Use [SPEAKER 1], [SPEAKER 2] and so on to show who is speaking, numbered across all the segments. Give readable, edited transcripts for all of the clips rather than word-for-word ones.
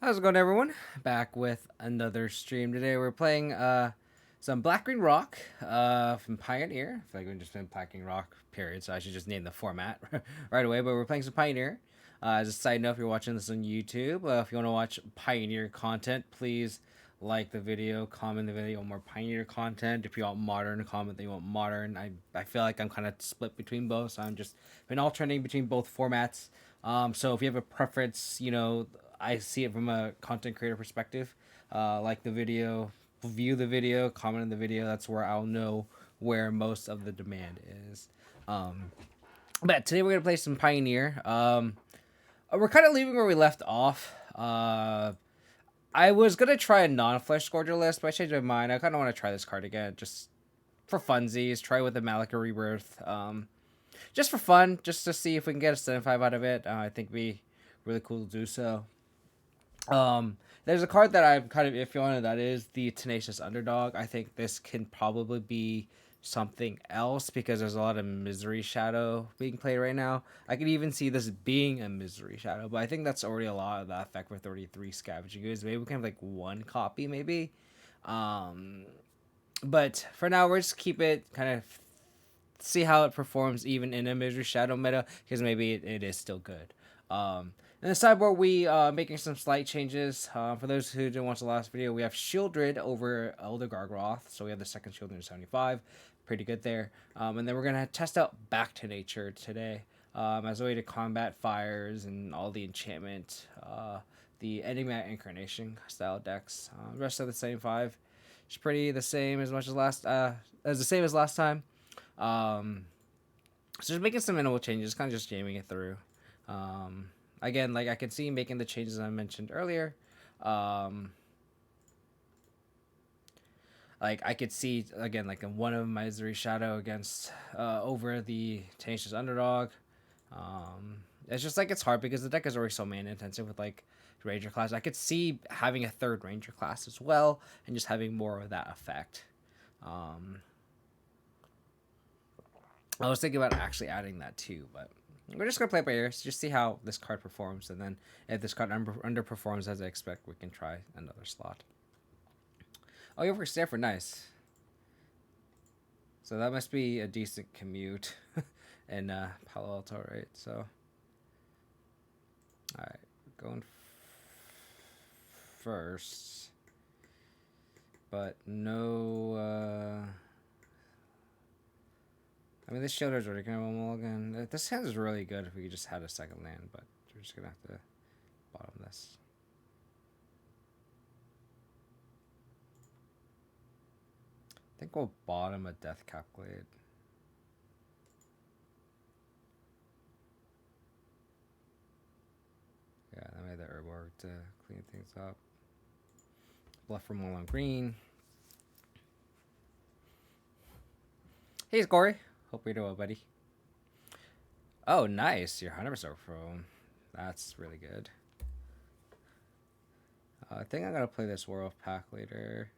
[SPEAKER 1] How's it going, everyone? Back with another stream today. We're playing some Black Green Rock from Pioneer. I feel like we've just been Black Green Rock, period. So I should just name the format right away. But we're playing some Pioneer. As a side note, if you're watching this on YouTube, if you want to watch Pioneer content, please like the video, comment the video, more Pioneer content. If you want modern, comment that you want modern. I feel like I'm kind of split between both, so I'm just been alternating between both formats. So if you have a preference, I see it from a content creator perspective. Like the video, view the video, comment on the video. That's where I'll know where most of the demand is. Um, but today we're gonna play some Pioneer. We're kind of leaving where we left off. I was gonna try a non-Fleshgorger list, but I changed my mind. I kind of want to try this card again, just for funsies. Try with the Malakir Rebirth. Just for fun, just to see if we can get a 75 out of it. I think it'd be really cool to do so. There's a card that I'm kind of iffy on, and that is the Tenacious Underdog. I think this can probably be something else because there's a lot of Misery Shadow being played right now. I could even see this being a Misery Shadow, but I think that's already a lot of that effect for 33 Scavenging Ooze. Maybe we can have like one copy, maybe. Um, but for now, we're just keep it kind of see how it performs even in a Misery Shadow meta because maybe it is still good. In the sideboard, we making some slight changes. For those who didn't watch the last video, we have Shieldred over Elder Gargroth, so we have the second Shieldred in 75. Pretty good there. And then we're going to test out Back to Nature today as a way to combat fires and all the enchantment, the Enigmatic Incarnation style decks. The rest of the same five. It's pretty the same as much as the same as last time. So just making some minimal changes, kind of just jamming it through. Again, like I can see making the changes I mentioned earlier. Like I could see again, like in one of Misery Shadow against over the Tenacious Underdog. It's just like it's hard because the deck is already so mana intensive with like Ranger class. I could see having a third Ranger class as well and just having more of that effect. I was thinking about actually adding that too, but we're just gonna play it by ear, just see how this card performs, and then if this card underperforms as I expect, we can try another slot. Oh, you for Stanford, nice. So that must be a decent commute in Palo Alto, right? So, all right, going first, but no. I mean, this Shieldred's already gonna have a mulligan. This hand is really good if we just had a second land, but we're just gonna have to bottom this. I think we'll bottom a Death Capglade. Yeah, that made the herb work to clean things up. Bluff for more on green. Hey, Corey. Hope you're doing well, buddy. Oh, nice. You're 100% prone. That's really good. I think I'm going to play this Werewolf pack later.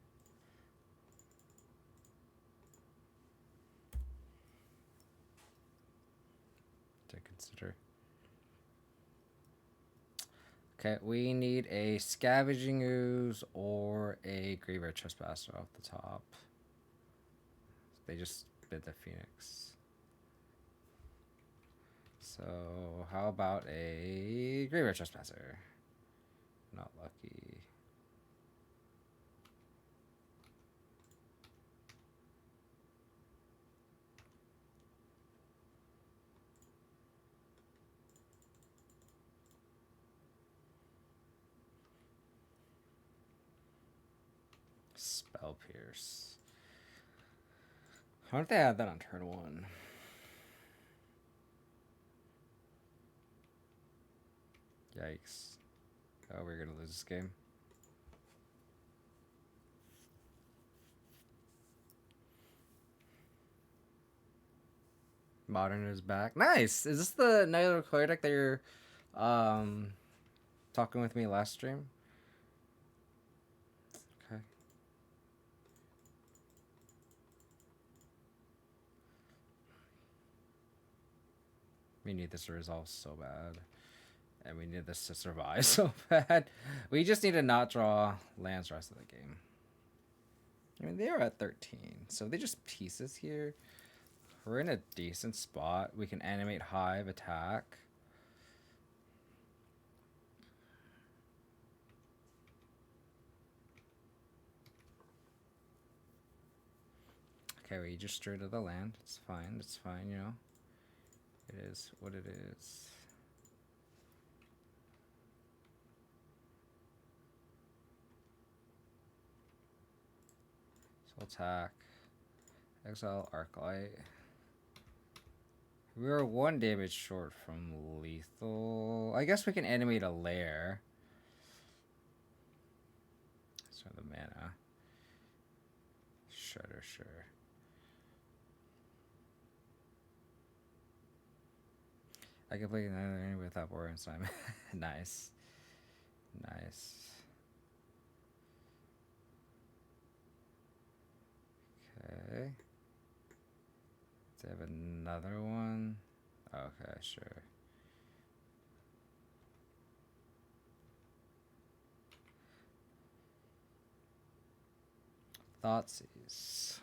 [SPEAKER 1] To consider. Okay, we need a Scavenging Ooze or a Graveyard Trespasser off the top. They just bid the Phoenix. So, how about a Graveyard Trespasser? Not lucky. Spell Pierce. Why don't they add that on turn one? Yikes. Oh, we're gonna lose this game. Modern is back. Nice! Is this the Night of the Clear deck that you're talking with me last stream? Okay. We need this to resolve so bad. And we need this to survive so bad. We just need to not draw lands the rest of the game. I mean, they are at 13, so they just pieces here. We're in a decent spot. We can animate Hive, attack. Okay, we just drew to the land. It's fine, you know. It is what it is. So attack. Exile Arclight. We were 1 damage short from lethal. I guess we can animate a lair. So the mana. Sure. I can play another enemy without boring time. Nice. Okay. Do I have another one? Okay, sure. Thoughtseize.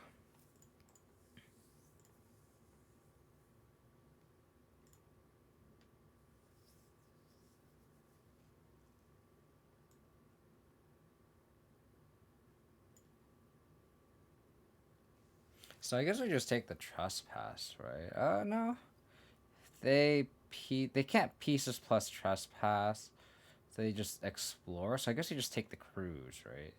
[SPEAKER 1] So I guess we just take the trespass, right? No. They can't pieces plus trespass. So they just explore. So I guess you just take the cruise, right?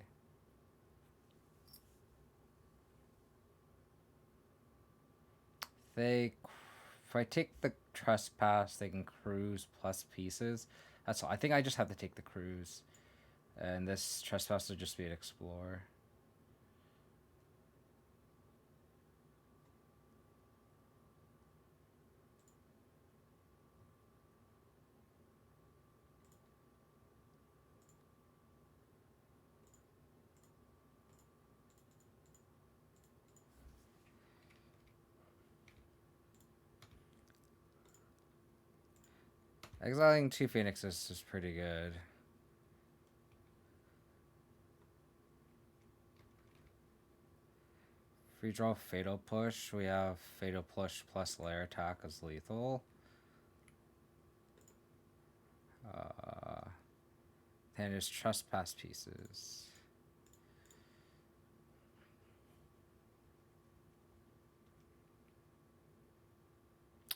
[SPEAKER 1] If I take the trespass, they can cruise plus pieces. That's all. I think I just have to take the cruise. And this trespass would just be an explore. Exiling 2 Phoenixes is pretty good. If we draw Fatal Push, we have Fatal Push plus Lair Attack as lethal. And there's Trespass pieces.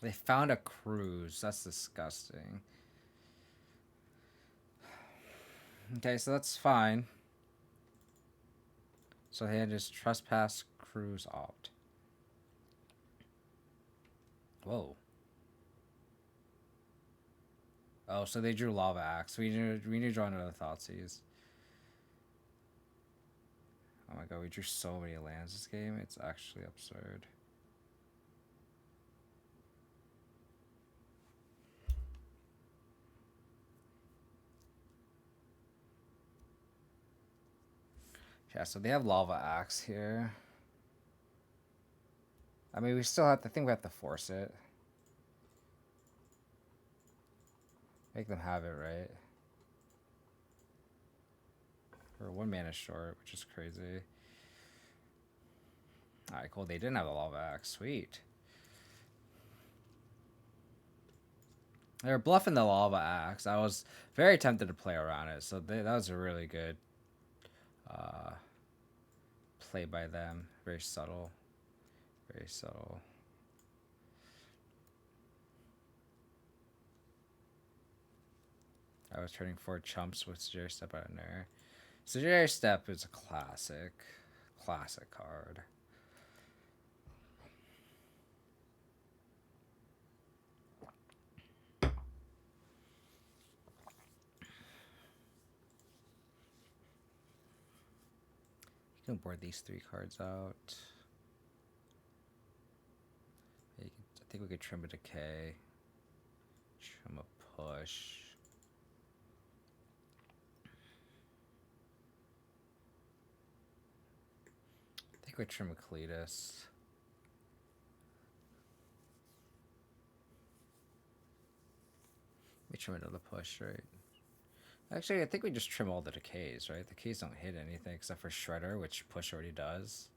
[SPEAKER 1] They found a cruise. That's disgusting. Okay, so that's fine. So they had just Trespass, Cruise, Opt. Whoa. Oh, so they drew Lava Axe. We need to draw another Thoughtseize. Oh my god, we drew so many lands this game. It's actually absurd. Yeah, so they have Lava Axe here. I mean, we still have to, I think we have to force it. Make them have it, right? We're 1 mana short, which is crazy. Alright, cool. They didn't have a Lava Axe. Sweet. They were bluffing the Lava Axe. I was very tempted to play around it, so that was a really good play by them. Very subtle. Very subtle. I was turning 4 chumps with Sugary Step out in there. Sugary Step is a classic card. You can board these 3 cards out. I think we could trim a Decay. Trim a Push. I think we trim a Cletus. We trim another push, right? Actually, I think we just trim all the decays, right? The decays don't hit anything except for Shredder, which push already does.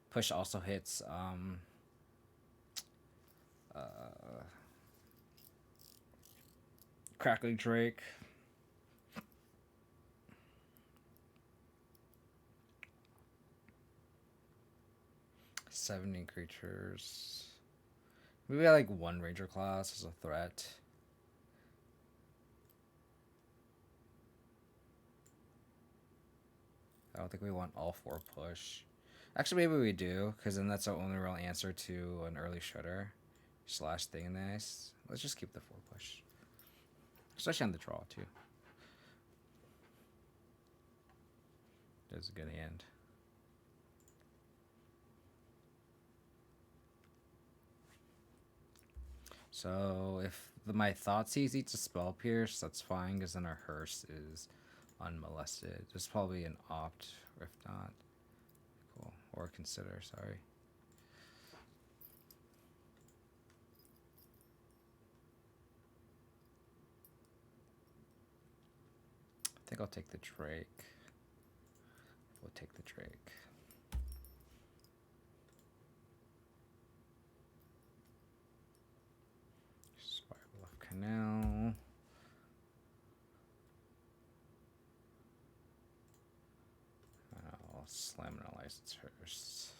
[SPEAKER 1] Push also hits Crackling Drake. Seventy creatures. Maybe I like one Ranger class as a threat. I don't think we want all 4 push. Actually, maybe we do, because then that's our only real answer to an early Shredder. Slash thing nice. Let's just keep the 4 push. Especially on the draw, too. That's a good hand. So if my Thoughtseize eats a Spell Pierce, that's fine, because then our Hearse is unmolested. There's probably an opt, or if not, cool. Or consider, sorry. I think I'll take the Drake. We'll take the Drake. Spiral of Canal. I'll slam and license first.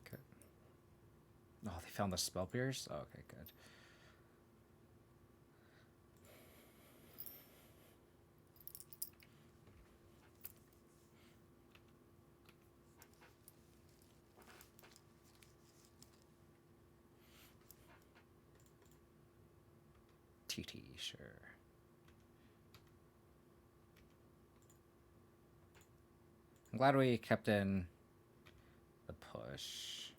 [SPEAKER 1] Okay. Oh, they found the Spell Pierce? Oh, okay, good. TT, sure. I'm glad we kept in the push.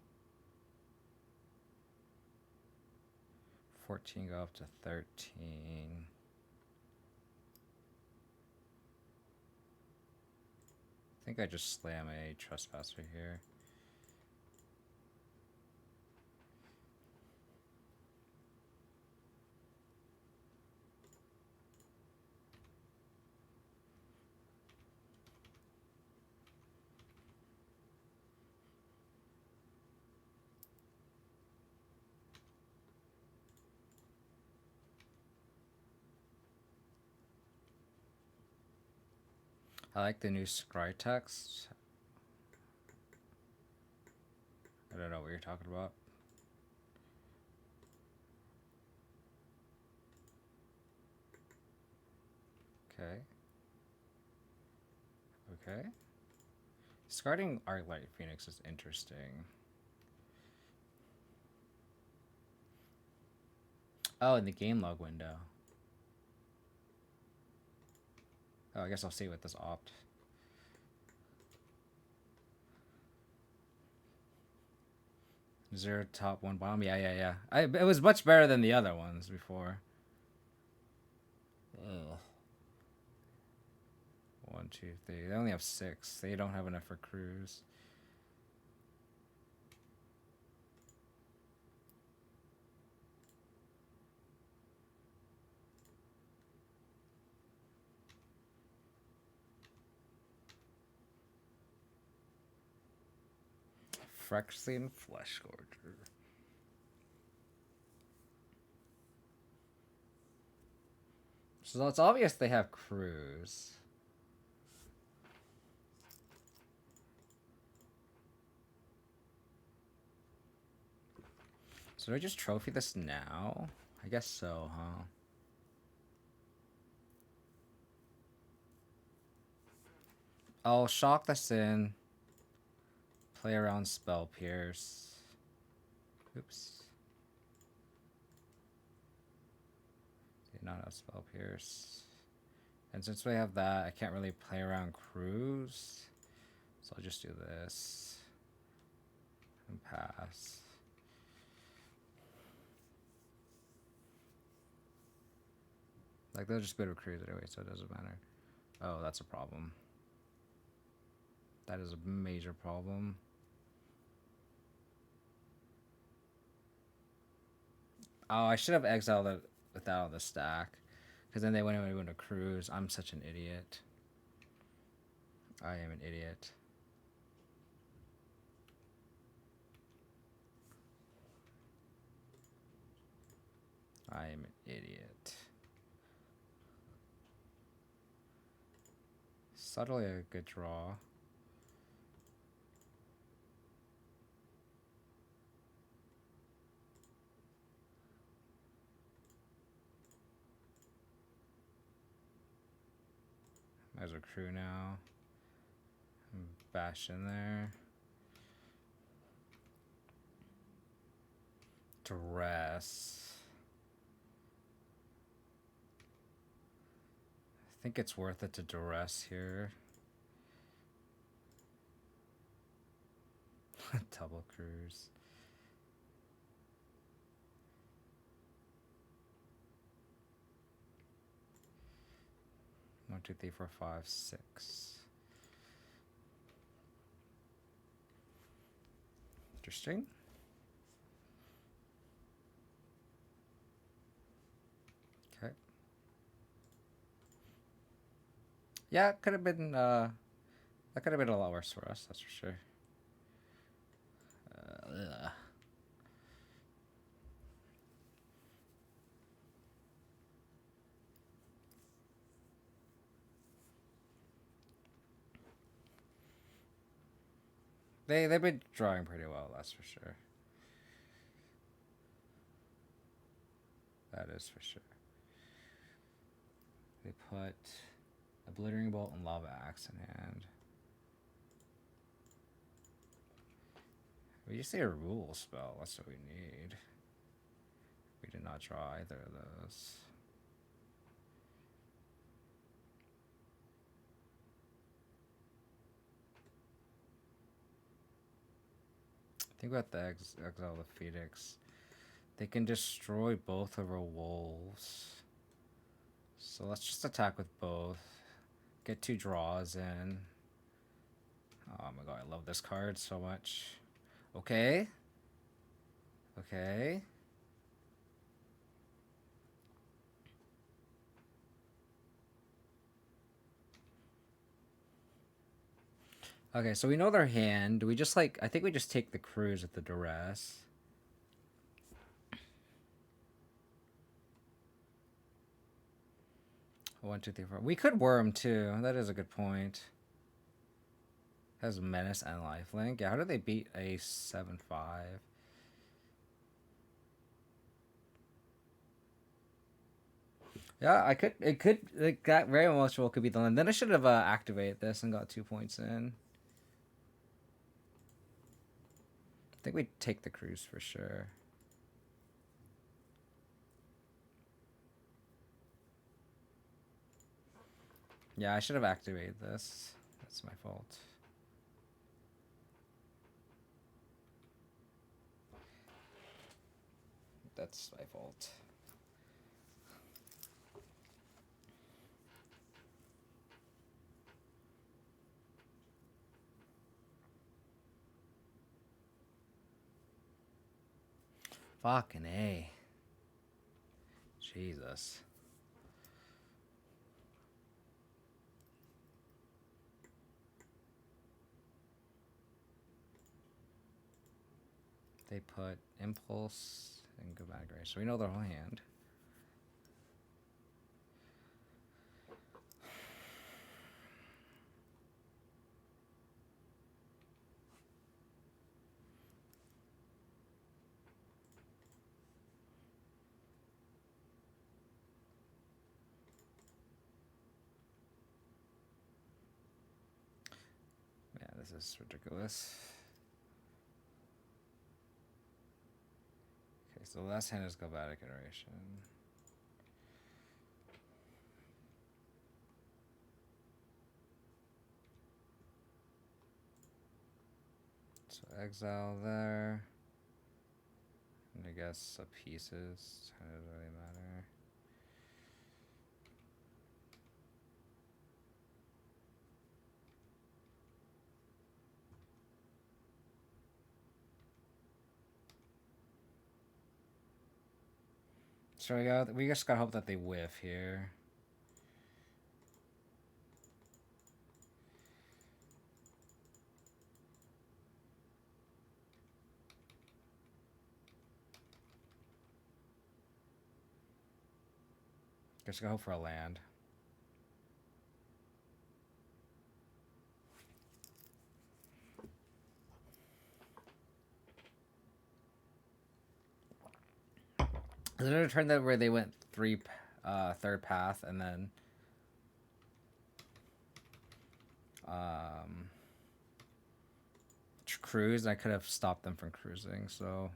[SPEAKER 1] 14 go up to 13. I think I just slam a Trespasser here. I like the new scry text. I don't know what you're talking about. Okay. Okay. Discarding Arclight Phoenix is interesting. Oh, in the game log window. Oh, I guess I'll see with this opt. Zero top, 1 bottom. Yeah. It was much better than the other ones before. Ugh. 1, 2, 3. They only have 6. They don't have enough for crews. Phyrexian Fleshgorger. So it's obvious they have crews. So do I just trophy this now? I guess so, huh? I'll shock this in. Play around Spell Pierce. Oops. Did not have Spell Pierce. And since we have that, I can't really play around crews. So I'll just do this. And pass. Like, they'll just go to cruise anyway, so it doesn't matter. Oh, that's a problem. That is a major problem. Oh, I should have exiled it without the stack. Because then they went away to cruise. I'm such an idiot. I am an idiot. I am an idiot. Subtly a good draw. There's a crew now. Bash in there. Duress. I think it's worth it to duress here. Double cruise. One, two, three, four, five, six. Interesting. Okay. Yeah, it could have been that could have been a lot worse for us, that's for sure. Ugh. They've been drawing pretty well, that's for sure. That is for sure. They put Obliterating Bolt and Lava Axe in hand. We just need a rule spell. That's what we need. We did not draw either of those. Think about the Exile the Phoenix. They can destroy both of our wolves. So let's just attack with both. Get 2 draws in. Oh my god, I love this card so much. Okay. Okay. Okay, so we know their hand. Do we just like, I think we just take the cruise with the duress. One, two, three, four. We could worm too. That is a good point. Has menace and lifelink. Yeah, how do they beat a 7-5? Yeah, I could. It could. Like, that very much well could be the line. Then I should have activated this and got 2 points in. I think we take the cruise for sure. Yeah, I should have activated this. That's my fault. That's my fault. Fucking A. Jesus. They put Impulse and Goodbye Grace. So we know their whole hand. Yeah, this is ridiculous. Okay, so the last hand is Galvanic Iteration. So exile there. And I guess a pieces. It doesn't really matter. So we just gotta hope that they whiff here. Just gotta hope for a land. Is there a turn that where they went third path and then cruise? I could have stopped them from cruising, so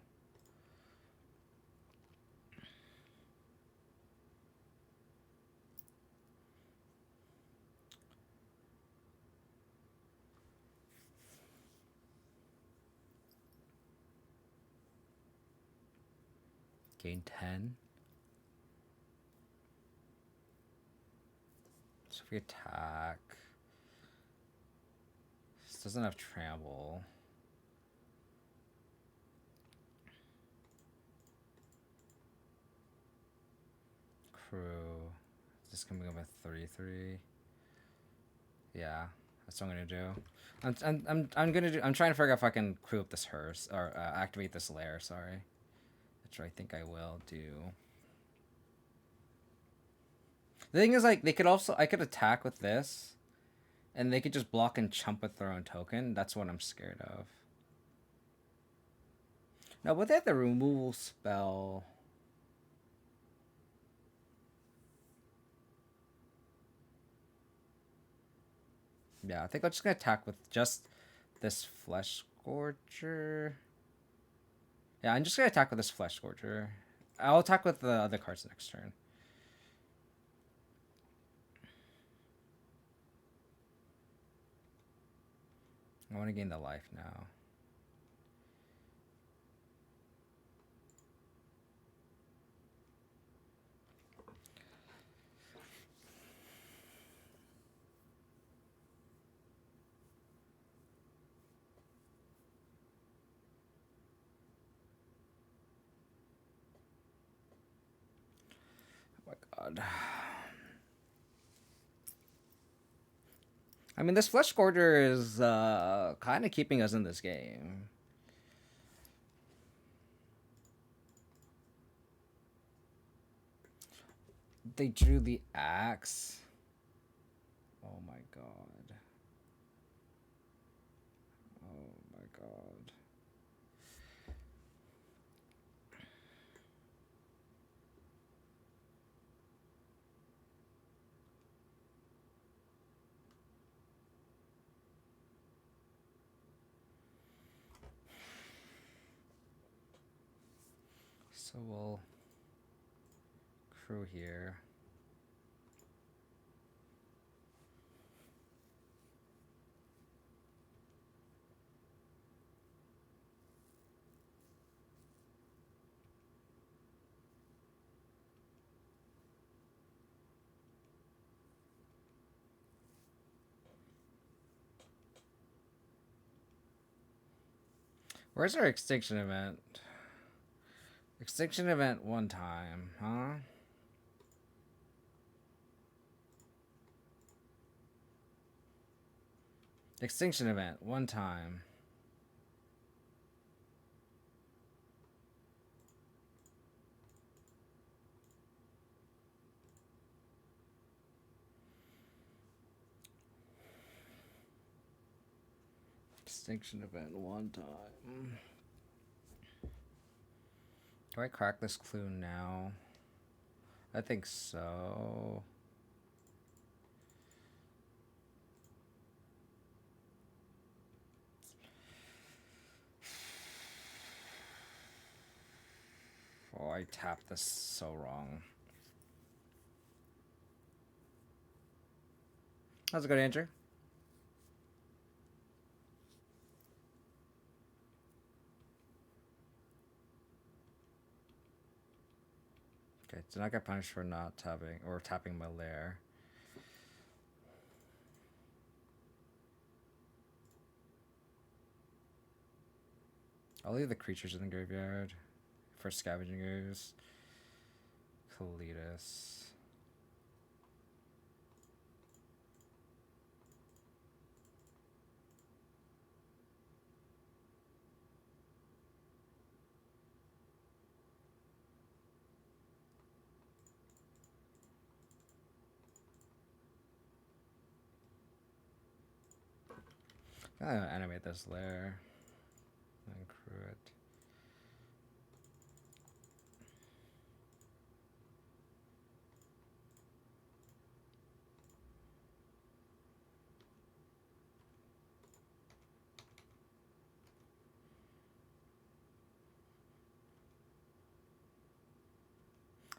[SPEAKER 1] gain 10. So if we attack, this doesn't have trample. Crew. Is this gonna become a 3/3? Yeah, that's what I'm gonna do. I'm trying to figure out if I can crew up this hearse or activate this lair. Sorry, which I think I will do. The thing is, like, I could attack with this, and they could just block and chump with their own token. That's what I'm scared of. Now, would they have the removal spell? Yeah, I think I'm just gonna attack with just this Fleshgorger. Yeah, I'm just gonna attack with this Fleshgorger. I'll attack with the other cards next turn. I want to gain the life now. Oh my god. I mean, this Fleshgorger is kind of keeping us in this game. They drew the axe. Oh my god. Oh my god. So we'll crew here. Where's our extinction event? Extinction event one time, huh? Extinction event one time. Extinction event one time. Do I crack this clue now? I think so. Oh, I tapped this so wrong. How's it going, Andrew? Okay, so I got punished for not tapping or tapping my lair. I'll leave the creatures in the graveyard for scavenging ooze. Cletus. I'm gonna animate this layer and crew it.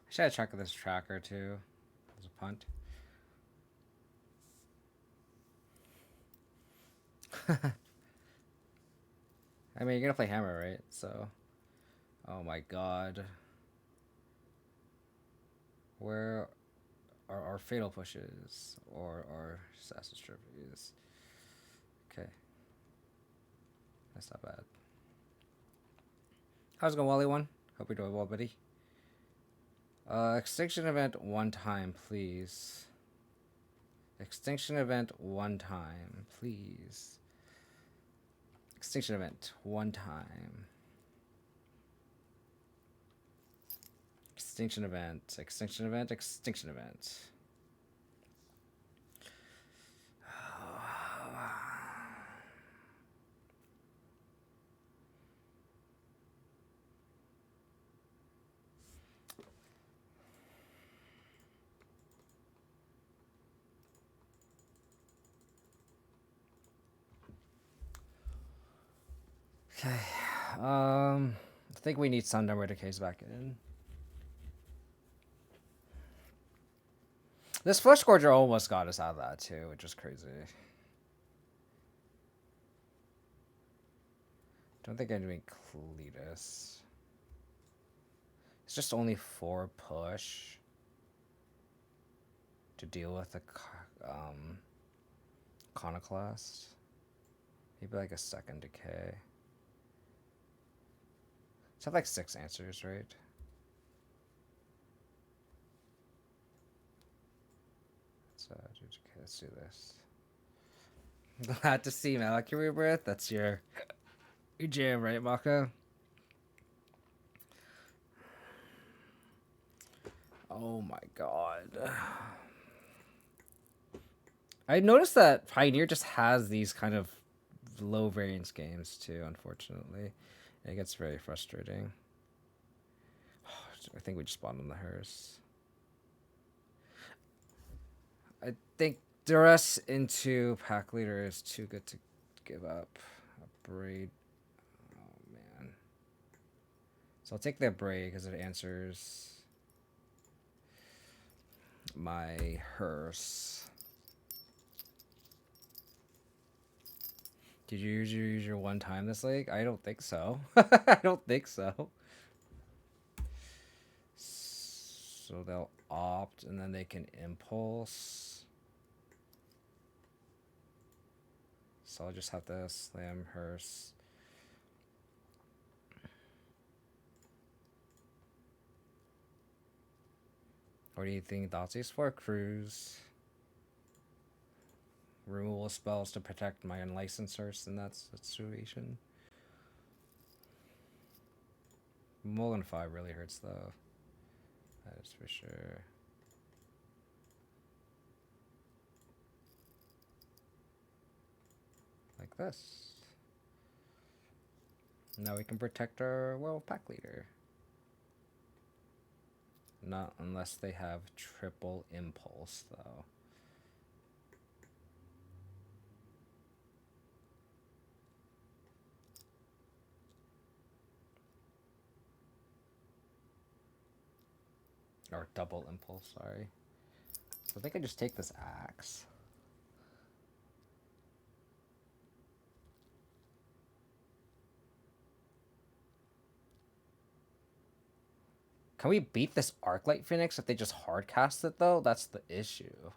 [SPEAKER 1] I should have checked this tracker too. As a punt. I mean, you're gonna play hammer, right? So, oh my god, where are our fatal pushes or our assassin's trophies? Okay, that's not bad. How's it going, Wally? One. Hope you're doing well, buddy. Extinction event one time, please. Extinction event one time, please. Extinction event one time. Extinction event, extinction event, extinction event. Okay, I think we need some number decays back in. This Fleshgorger almost got us out of that too, which is crazy. Don't think I'm doing Cletus. It's just only 4 push to deal with the Iconoclast. Maybe like a second decay. It's have like 6 answers, right? Let's do this. Glad to see Malakir Rebirth. That's your jam, right, Mako? Oh my god. I noticed that Pioneer just has these kind of low variance games too, unfortunately. It gets very frustrating. I think we just spawned on the hearse. I think duress into pack leader is too good to give up. A braid. Oh man. So I'll take the braid because it answers my hearse. Did you use your one time this league? I don't think so. I don't think so. So they'll opt and then they can impulse. So I'll just have to slam hearse. What do you think Thoughtseize for? Cruise. Removal spells to protect my unlicensed hearse in that situation. Mulligan 5 really hurts though. That is for sure. Like this. Now we can protect our world pack leader. Not unless they have triple impulse though. Or double impulse, sorry. So I think I just take this axe. Can we beat this Arclight Phoenix if they just hardcast it though? That's the issue.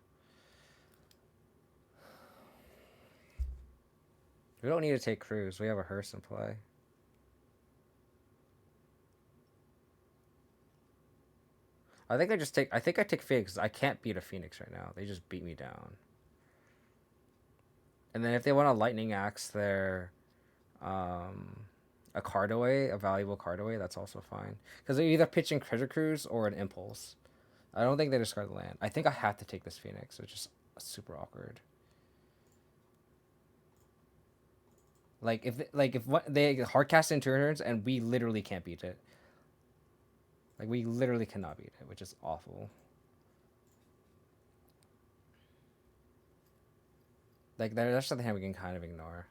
[SPEAKER 1] We don't need to take Cruise. We have a hearse in play. I think I just take. I think I take Phoenix. I can't beat a Phoenix right now. They just beat me down. And then if they want a Lightning Axe, their um, a card away, a valuable card away, that's also fine. Because they're either pitching Treasure Cruise or an Impulse. I don't think they discard the land. I think I have to take this Phoenix, which is super awkward. If what they hardcast in turns and we literally can't beat it. Like we literally cannot beat it, which is awful. Like that's something we can kind of ignore.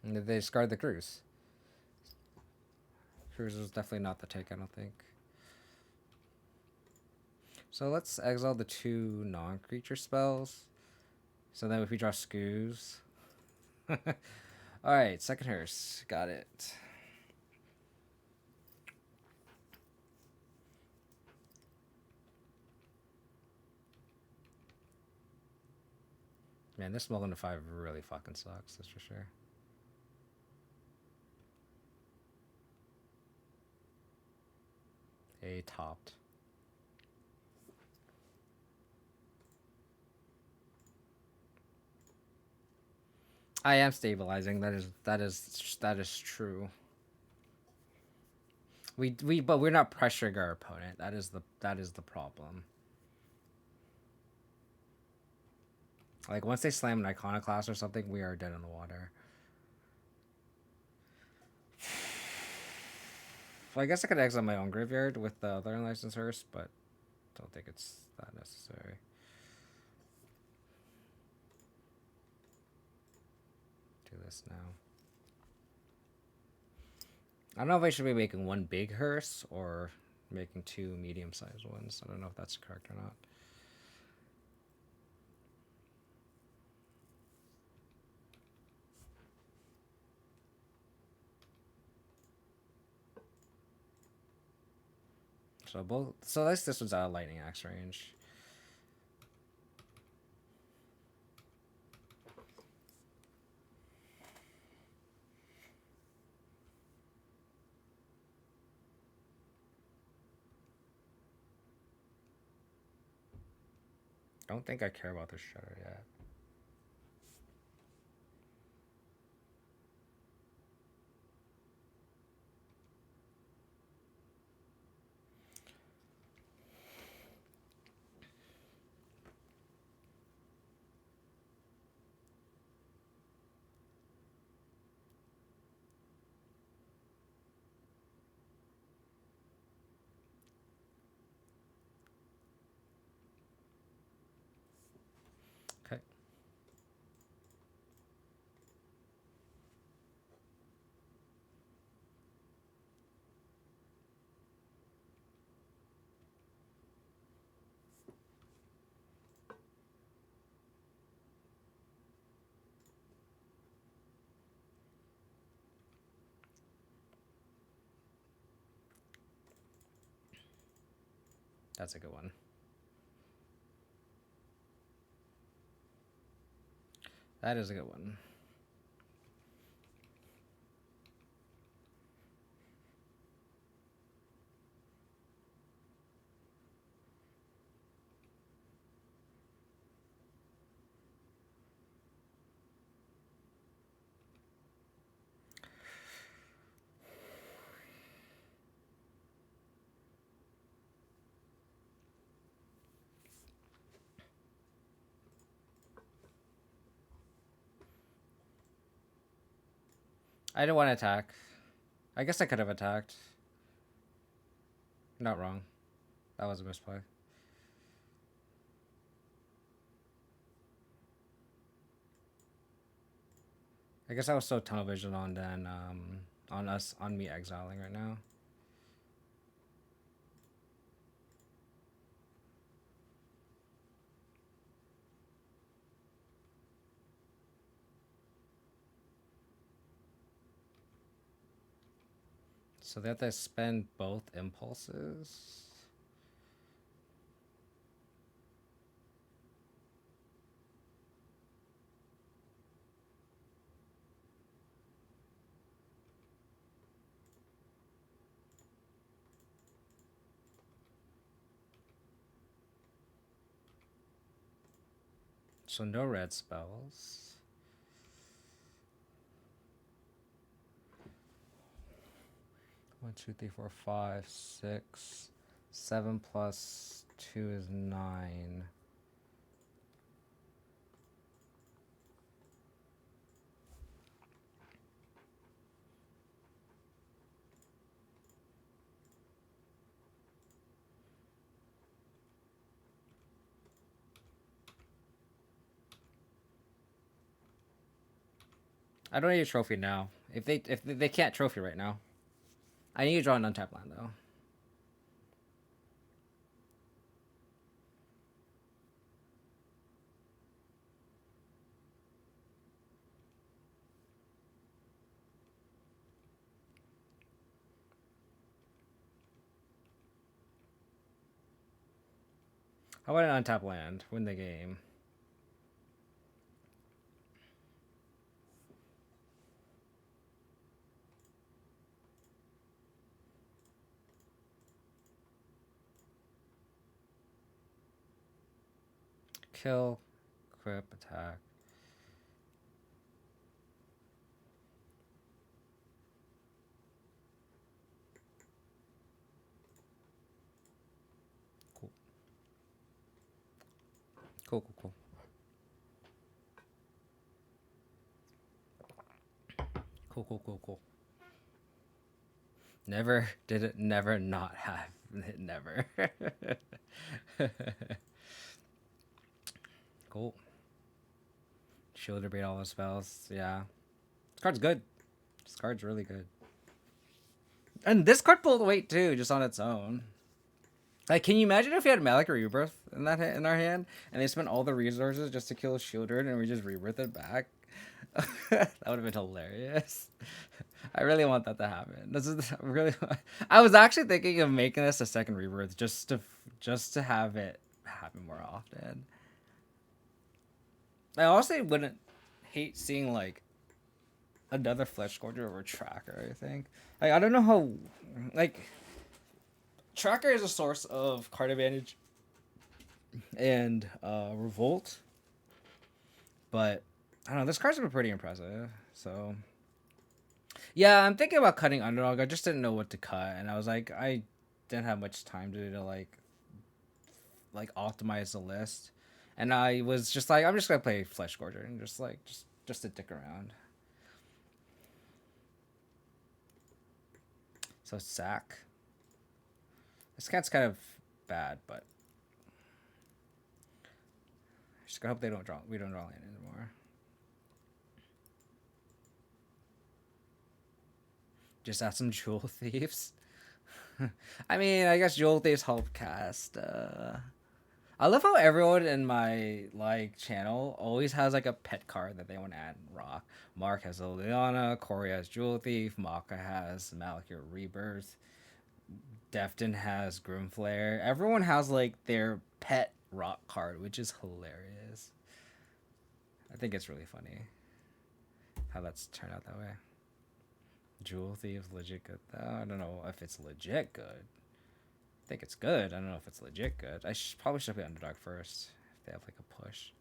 [SPEAKER 1] And they discard the Cruise. Cruise is definitely not the take, I don't think. So let's exile the 2 non-creature spells. So then if we draw Scoos. Alright, second Hearse. Got it. Man, this Mulligan to 5 really fucking sucks, that's for sure. A topped. I am stabilizing. That is true. But we're not pressuring our opponent. That is the problem. Like once they slam an Iconoclast or something, we are dead in the water. Well, I guess I could exile my own graveyard with the other unlicensed Hearse, but don't think it's that necessary. Do this now. I don't know if I should be making one big Hearse or making 2 medium-sized ones. I don't know if that's correct or not. So at least this one's out of Lightning Axe range. I don't think I care about this Shredder yet. Okay. That's a good one. That is a good one. I didn't want to attack. I guess I could have attacked. Not wrong. That was a misplay. I guess I was so tunnel vision on then on me exiling right now. So they have to spend both impulses. So no red spells. One, two, three, four, five, 6, 7 plus 2 is 9. I don't need a trophy now. If they can't trophy right now, I need to draw an untapped land though. How about an untapped land? Win the game. Kill, equip, attack. Cool. Cool. Cool. Never did it. Never not have it. Never. Cool. Shield bait all the spells. Yeah. This card's good. This card's really good. And this card pulled weight too, just on its own. Like, can you imagine if we had Malakir Rebirth in our hand, and they spent all the resources just to kill Shielder, and we just rebirth it back? That would have been hilarious. I really want that to happen. This is really. I was actually thinking of making this a second rebirth just to have it happen more often. I honestly wouldn't hate seeing like another Fleshgorger over Tracker. I think. Like, I don't know how. Like, Tracker is a source of card advantage and revolt, but I don't know. This card's been pretty impressive. So yeah, I'm thinking about cutting Underdog. I just didn't know what to cut, and I was like, I didn't have much time to like optimize the list, and I was just like, I'm just gonna play Fleshgorger and just to dick around. So sack. This cat's kind of bad, but just gotta hope we don't draw land anymore. Just add some Jewel Thieves. I mean, I guess Jewel Thieves help cast. I love how everyone in my channel always has like a pet card that they want to add in Rock. Mark has Liliana, Corey has Jewel Thief, Maka has Malakir Rebirth, Defton has Grimflare. Everyone has like their pet Rock card, which is hilarious. I think it's really funny how that's turned out that way. Jewel Thief legit good though. I don't know if it's legit good. I think it's good. I don't know if it's legit good. I probably should play Underdog first if they have like a push.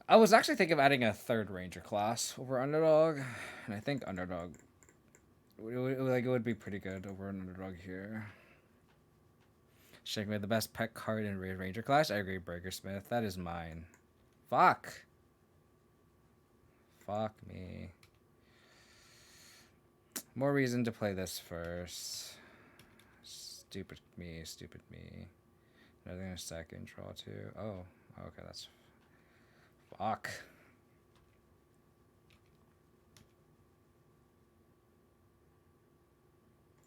[SPEAKER 1] I was actually thinking of adding a third Ranger class over Underdog, and I think Underdog it would be pretty good over an Underdog here. Shake me the best pet card in Ranger class. I agree, Burgersmith. That is mine. Fuck me. More reason to play this first. Stupid me. Another in a second. Draw 2. Oh, okay, that's... Fuck.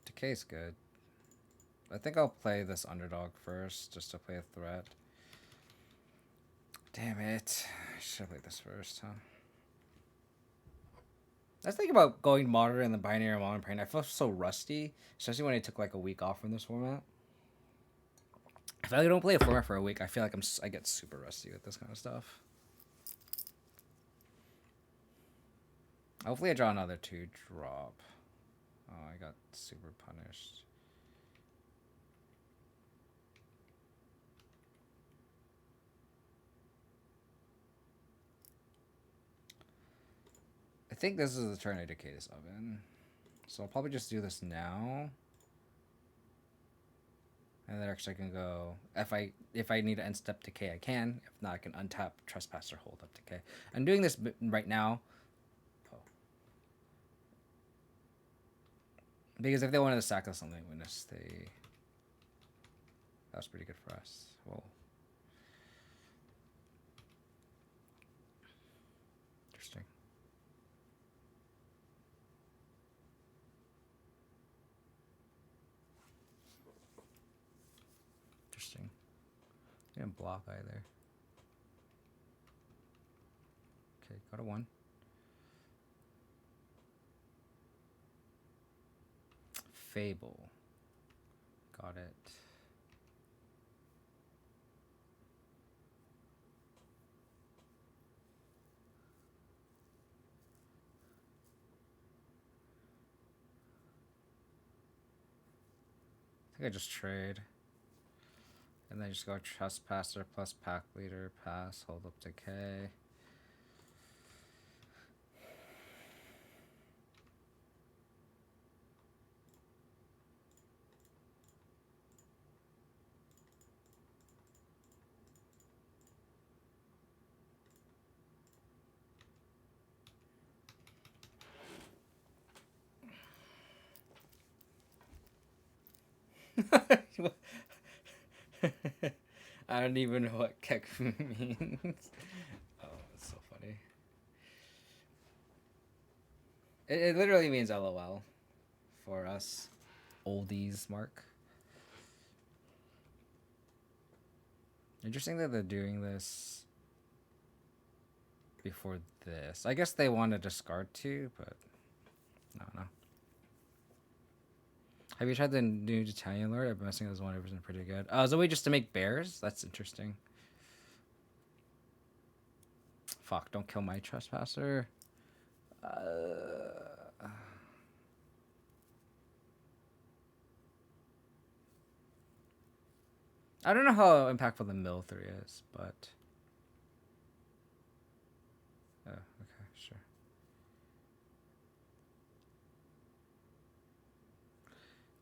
[SPEAKER 1] Decay's good. I think I'll play this Underdog first, just to play a threat. Damn it. I should have played this first, huh? I was thinking about going modern in the binary and modern pain. I feel so rusty, especially when I took like a week off from this format. If I don't play a format for a week, I feel like I get super rusty with this kind of stuff. Hopefully I draw another 2-drop. Oh, I got super punished. I think this is the turn I decay this oven. So I'll probably just do this now. And then actually I can go, if I need to end step decay, I can. If not, I can untap Trespasser, hold up decay. I'm doing this right now. Oh. Because if they wanted to sack us on Witness, that's pretty good for us. Whoa. Interesting. Interesting. Didn't block either. Okay, got a 1. Fable. Got it. I think I just trade. And then just go Trespasser plus Pack Leader, pass, hold up decay. I don't even know what Kek means. Oh, it's so funny. It literally means LOL for us oldies, Mark. Interesting that they're doing this before this. I guess they want to discard 2, but I don't know. Have you tried the new Italian Lord? I've been messing with this 100% pretty good. Oh, is it a way just to make bears? That's interesting. Fuck, don't kill my Trespasser. I don't know how impactful the mill 3 is, but... Oh, okay, sure.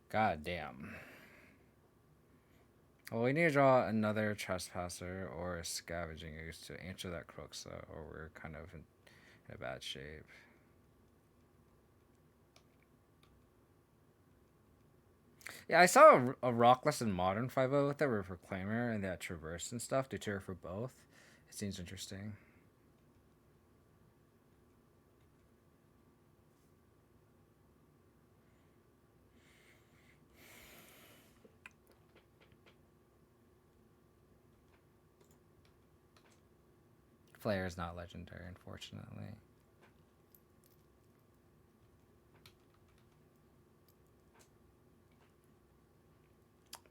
[SPEAKER 1] God damn. Well, we need to draw another Trespasser or a Scavenging Ooze to answer that Crooks, or we're kind of in a bad shape. Yeah, I saw a Rockless in Modern 5.0 with that with Reclaimer and that Traverse and stuff. Do 2 for both. It seems interesting. Flare is not legendary, unfortunately.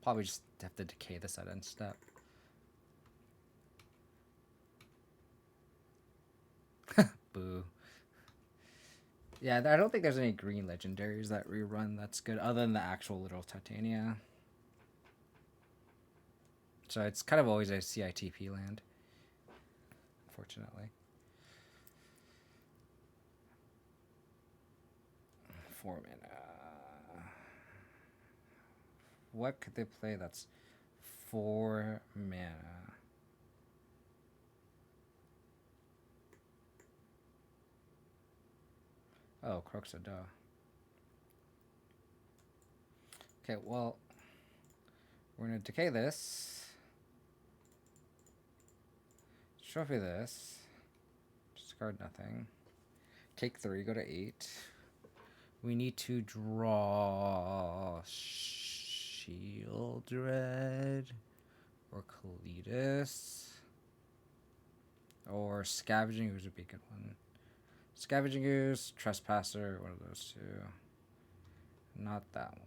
[SPEAKER 1] Probably just have to decay this at end step. Boo. Yeah, I don't think there's any green legendaries that rerun that's good, other than the actual literal Titania. So it's kind of always a CITP land, unfortunately. 4 mana. What could they play that's 4 mana? Oh, Croxada. Okay, well, we're gonna decay this. Trophy this. Discard nothing. Take 3, go to 8. We need to draw Shield Red or Kalitas. Or Scavenging Ooze would be a good one. Scavenging Ooze, Trespasser, one of those 2. Not that one.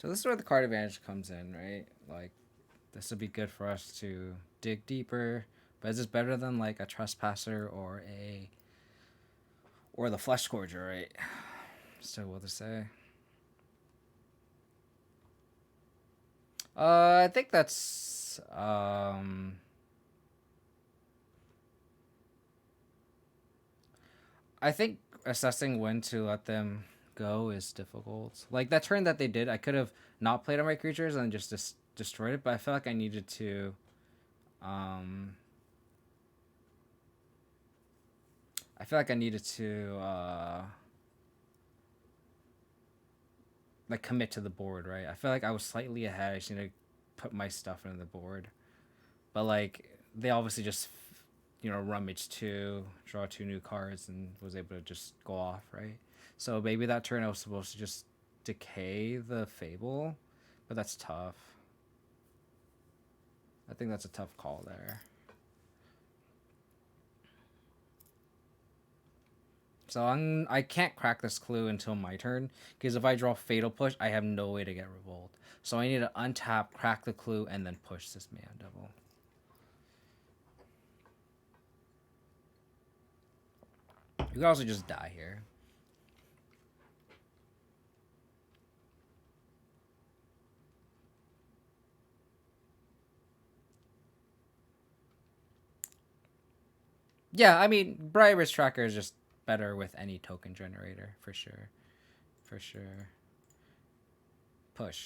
[SPEAKER 1] So this is where the card advantage comes in, right? Like, this would be good for us to dig deeper. But is this better than like a Trespasser or the Fleshgorger, right? So what to say? I think that's I think assessing when to let them go is difficult. Like that turn that they did, I could have not played on my creatures and just destroyed it, but I felt like I needed to um I feel like I needed to like commit to the board, right? I feel like I was slightly ahead. I just need to put my stuff into the board. But like they obviously just rummaged two, draw two new cards, and was able to just go off, right? So maybe that turn I was supposed to just decay the Fable, but that's tough. I think that's a tough call there. So I can't crack this clue until my turn, because if I draw Fatal Push, I have no way to get Revolt. So I need to untap, crack the clue, and then push this Man Devil. You could also just die here. Yeah, I mean, Briar's Tracker is just better with any token generator, for sure. For sure. Push.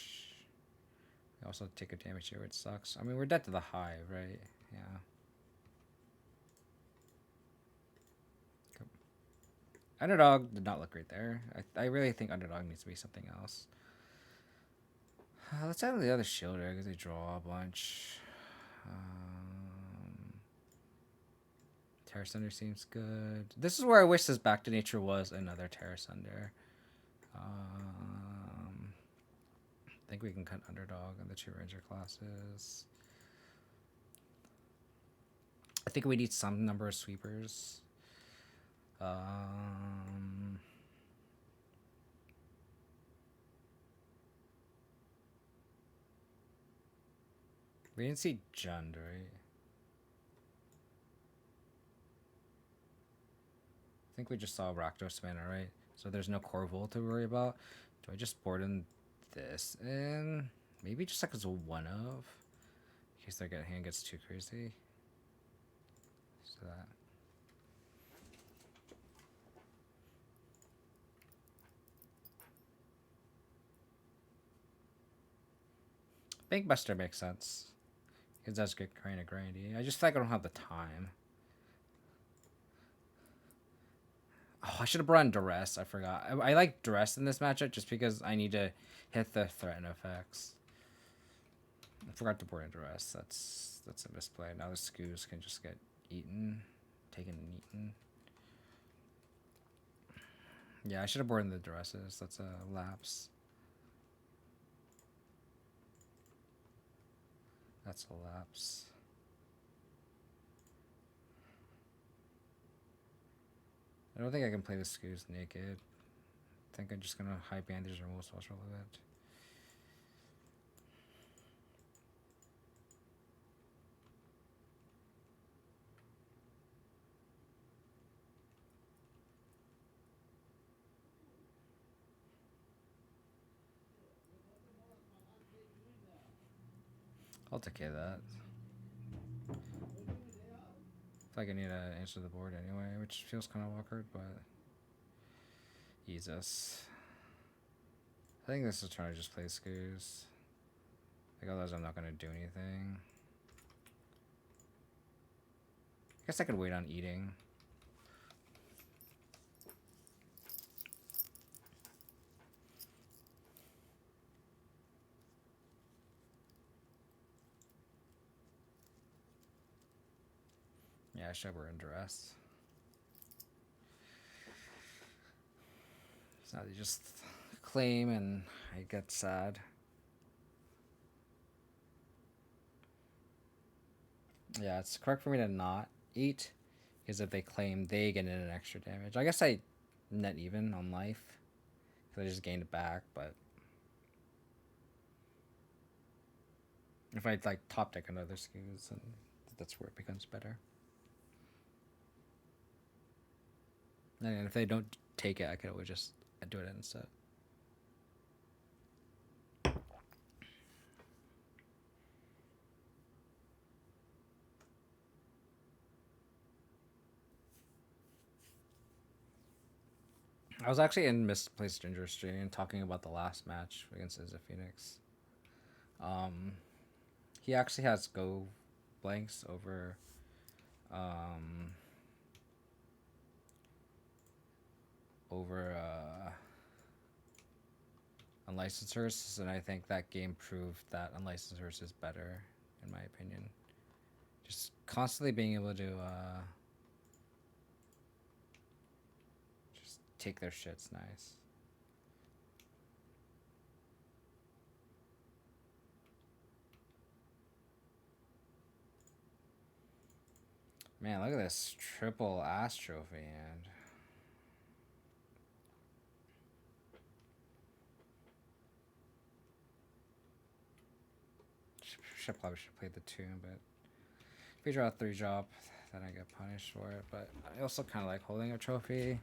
[SPEAKER 1] We also take a damage here, which sucks. I mean, we're dead to the Hive, right? Yeah. Cool. Underdog did not look great there. I really think Underdog needs to be something else. Let's add the other Shielder, because they draw a bunch. Terra Sunder seems good. This is where I wish this Back to Nature was another Terra Sunder. I think we can cut Underdog on the two Ranger classes. I think we need some number of sweepers. We didn't see Jund, right? I think we just saw Rakdos mana, right? So there's no Corvul to worry about. Do I just board in this in? Maybe just like as a one of, in case their hand gets too crazy. So that. Bankbuster makes sense. It does get kind of grindy. I just feel like I don't have the time. Oh, I should have brought in Duress. I forgot. I like Duress in this matchup just because I need to hit the threaten effects. I forgot to board in Duress. That's a misplay. Now the Scoos can just get eaten. Taken and eaten. Yeah, I should have boarded in the Duresses. That's a lapse. That's a lapse. I don't think I can play the Scoos naked. I think I'm just gonna high bandage or most also relevant. I'll take care of that. I feel like I need to answer the board anyway, which feels kind of awkward, but Jesus. I think this is trying to just play Scoos. Like otherwise I'm not gonna do anything. I guess I could wait on eating. Yeah, I should wear in Duress. So now they just claim and I get sad. Yeah, it's correct for me to not eat, because if they claim, they get in an extra damage. I guess I net even on life, because I just gained it back, but If I like top deck another skews, and that's where it becomes better. And if they don't take it, I could always just do it instead. I was actually in Misplaced Ginger stream talking about the last match against Izza Phoenix. He actually has go blanks over Unlicensed Hearse, and I think that game proved that Unlicensed Hearse is better, in my opinion. Just constantly being able to just take their shit's nice. Man, look at this triple ass trophy hand. Probably should play the 2, but if we draw a 3 drop, then I get punished for it. But I also kind of like holding a trophy,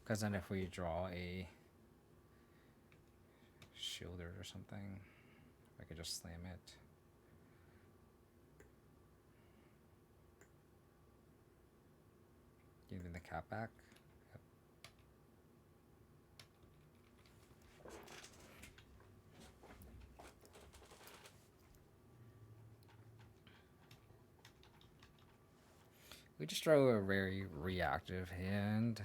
[SPEAKER 1] because then if we draw a shielder or something, I could just slam it. Giving the cap back. Yep. We just draw a very reactive hand.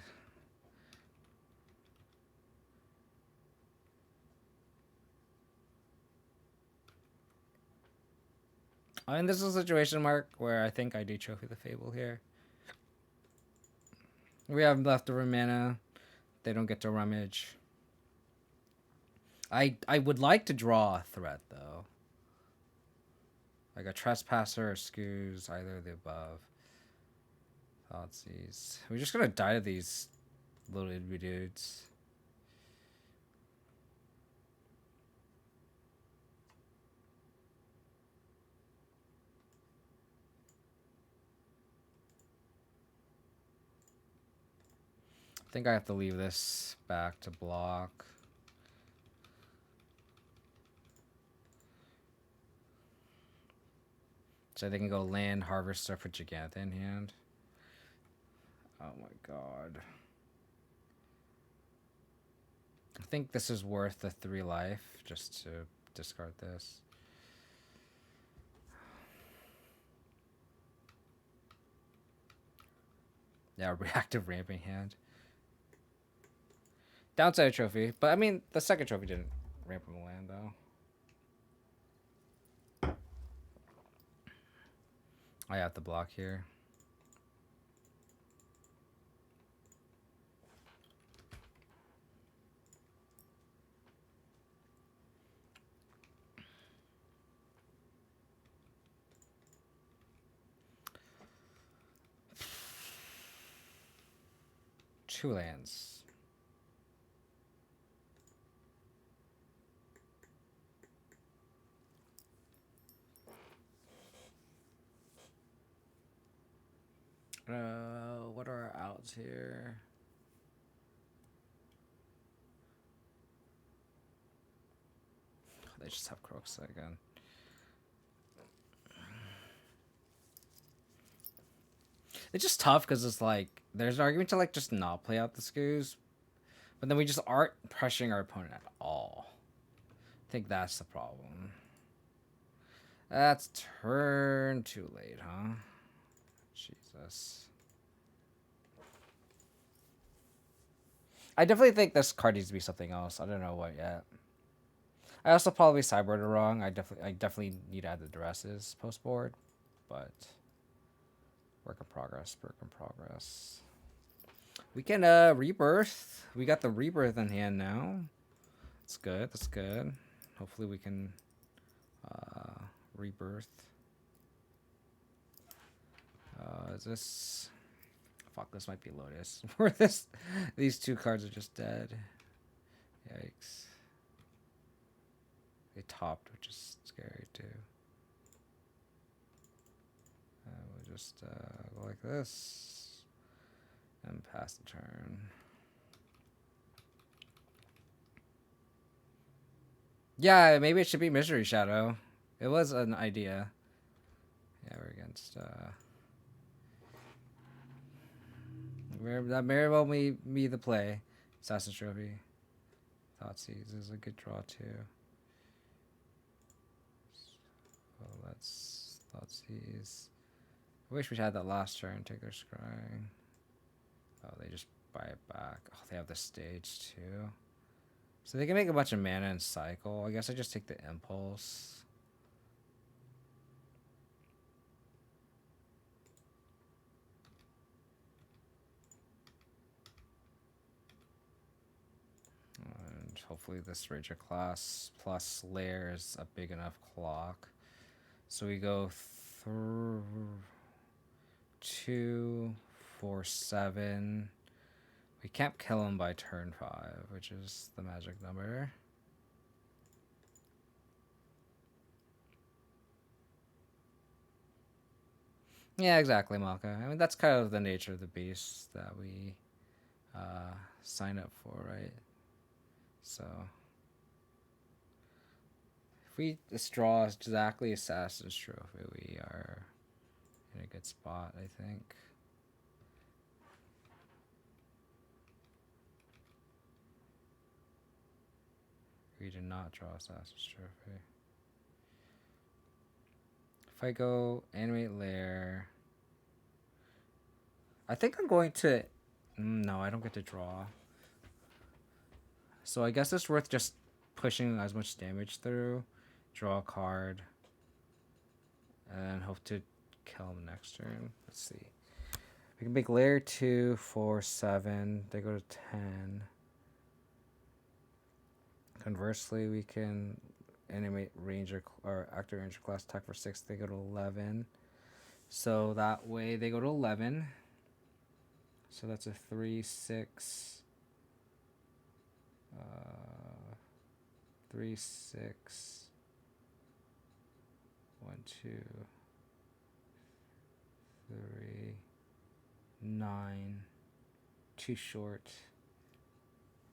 [SPEAKER 1] I mean, this is a situation, Mark, where I think I do trophy the Fable here. We have leftover mana. They don't get to rummage. I would like to draw a threat, though. Like a Trespasser or Scoos, either of the above. Thoughtseize. We're just gonna die to these little itty dudes. I think I have to leave this back to block. So they can go land, harvester, for Giganta in hand. Oh my god. I think this is worth the 3 life just to discard this. Yeah, reactive ramping hand. Downside trophy, but I mean, the second trophy didn't ramp him land though. I have to block here. Two lands. What are our outs here? They just have Crooks again. It's just tough because it's like there's an argument to like just not play out the Scoos, but then we just aren't pressuring our opponent at all. I think that's the problem. That's turn too late, huh? Jesus. I definitely think this card needs to be something else. I don't know what yet. I also probably sideboarded it wrong. I definitely need to add the dresses post board, but work in progress. Work in progress. We can rebirth. We got the rebirth in hand now. That's good. That's good. Hopefully we can rebirth. Is this? Fuck, this might be Lotus. Where these 2 cards are just dead. Yikes. They topped, which is scary too. just go like this and pass the turn. Yeah, maybe it should be Misery Shadow. It was an idea. Yeah, we're against. That very well me the play. Assassin's Trophy. Thoughtseize is a good draw too. So let's Thoughtseize. I wish we had that last turn. Take their scrying. Oh, they just buy it back. Oh, they have the stage too. So they can make a bunch of mana and cycle. I guess I just take the impulse. And hopefully this Ranger class plus layer is a big enough clock. So we go through 2, 4, 7. We can't kill him by turn 5, which is the magic number. Yeah, exactly, Malka. I mean, that's kind of the nature of the beast that we sign up for, right? So if we draw exactly Assassin's Trophy, we are in a good spot, I think. We did not draw Assassin's Trophy. If I go animate layer, I think I'm going to. No, I don't get to draw. So I guess it's worth just pushing as much damage through, draw a card, and hope to kill him next turn. Let's see. We can make layer 2, 4, 7. They go to 10. Conversely, we can animate ranger or active ranger class attack for 6. They go to 11. So that way they go to 11. So that's a 3, 6. 3, 6. 1, 2, 3, 9. 2 short.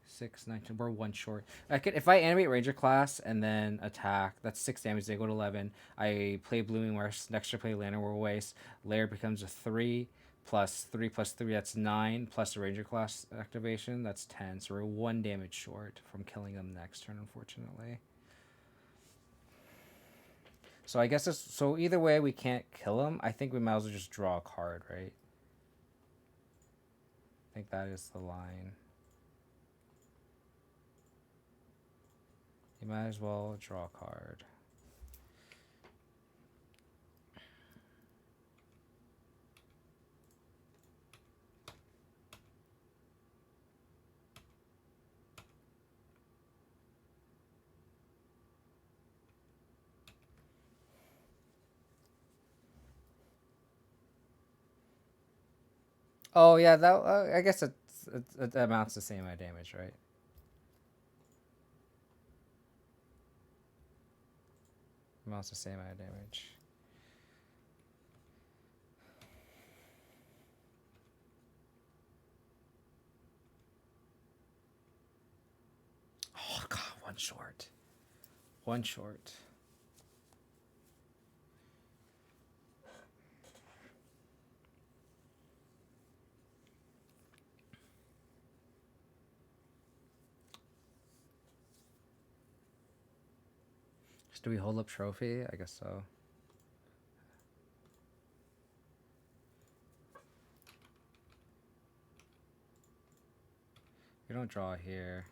[SPEAKER 1] 6, 19. We're 1 short. I could, if I animate Ranger class and then attack, that's 6 damage. They go to 11. I play Blooming West. Next turn, play Lantern War Waste. Lair becomes a 3 plus 3 plus 3. That's 9 plus the Ranger class activation. That's 10. So we're 1 damage short from killing them next turn, unfortunately. So I guess it's, so either way we can't kill him. I think we might as well just draw a card, right? I think that is the line. You might as well draw a card. Oh yeah, that I guess it amounts to the same amount of damage, right? Amounts to the same amount of damage. Oh god, 1 short. 1 short. Do we hold up trophy? I guess so. We don't draw here.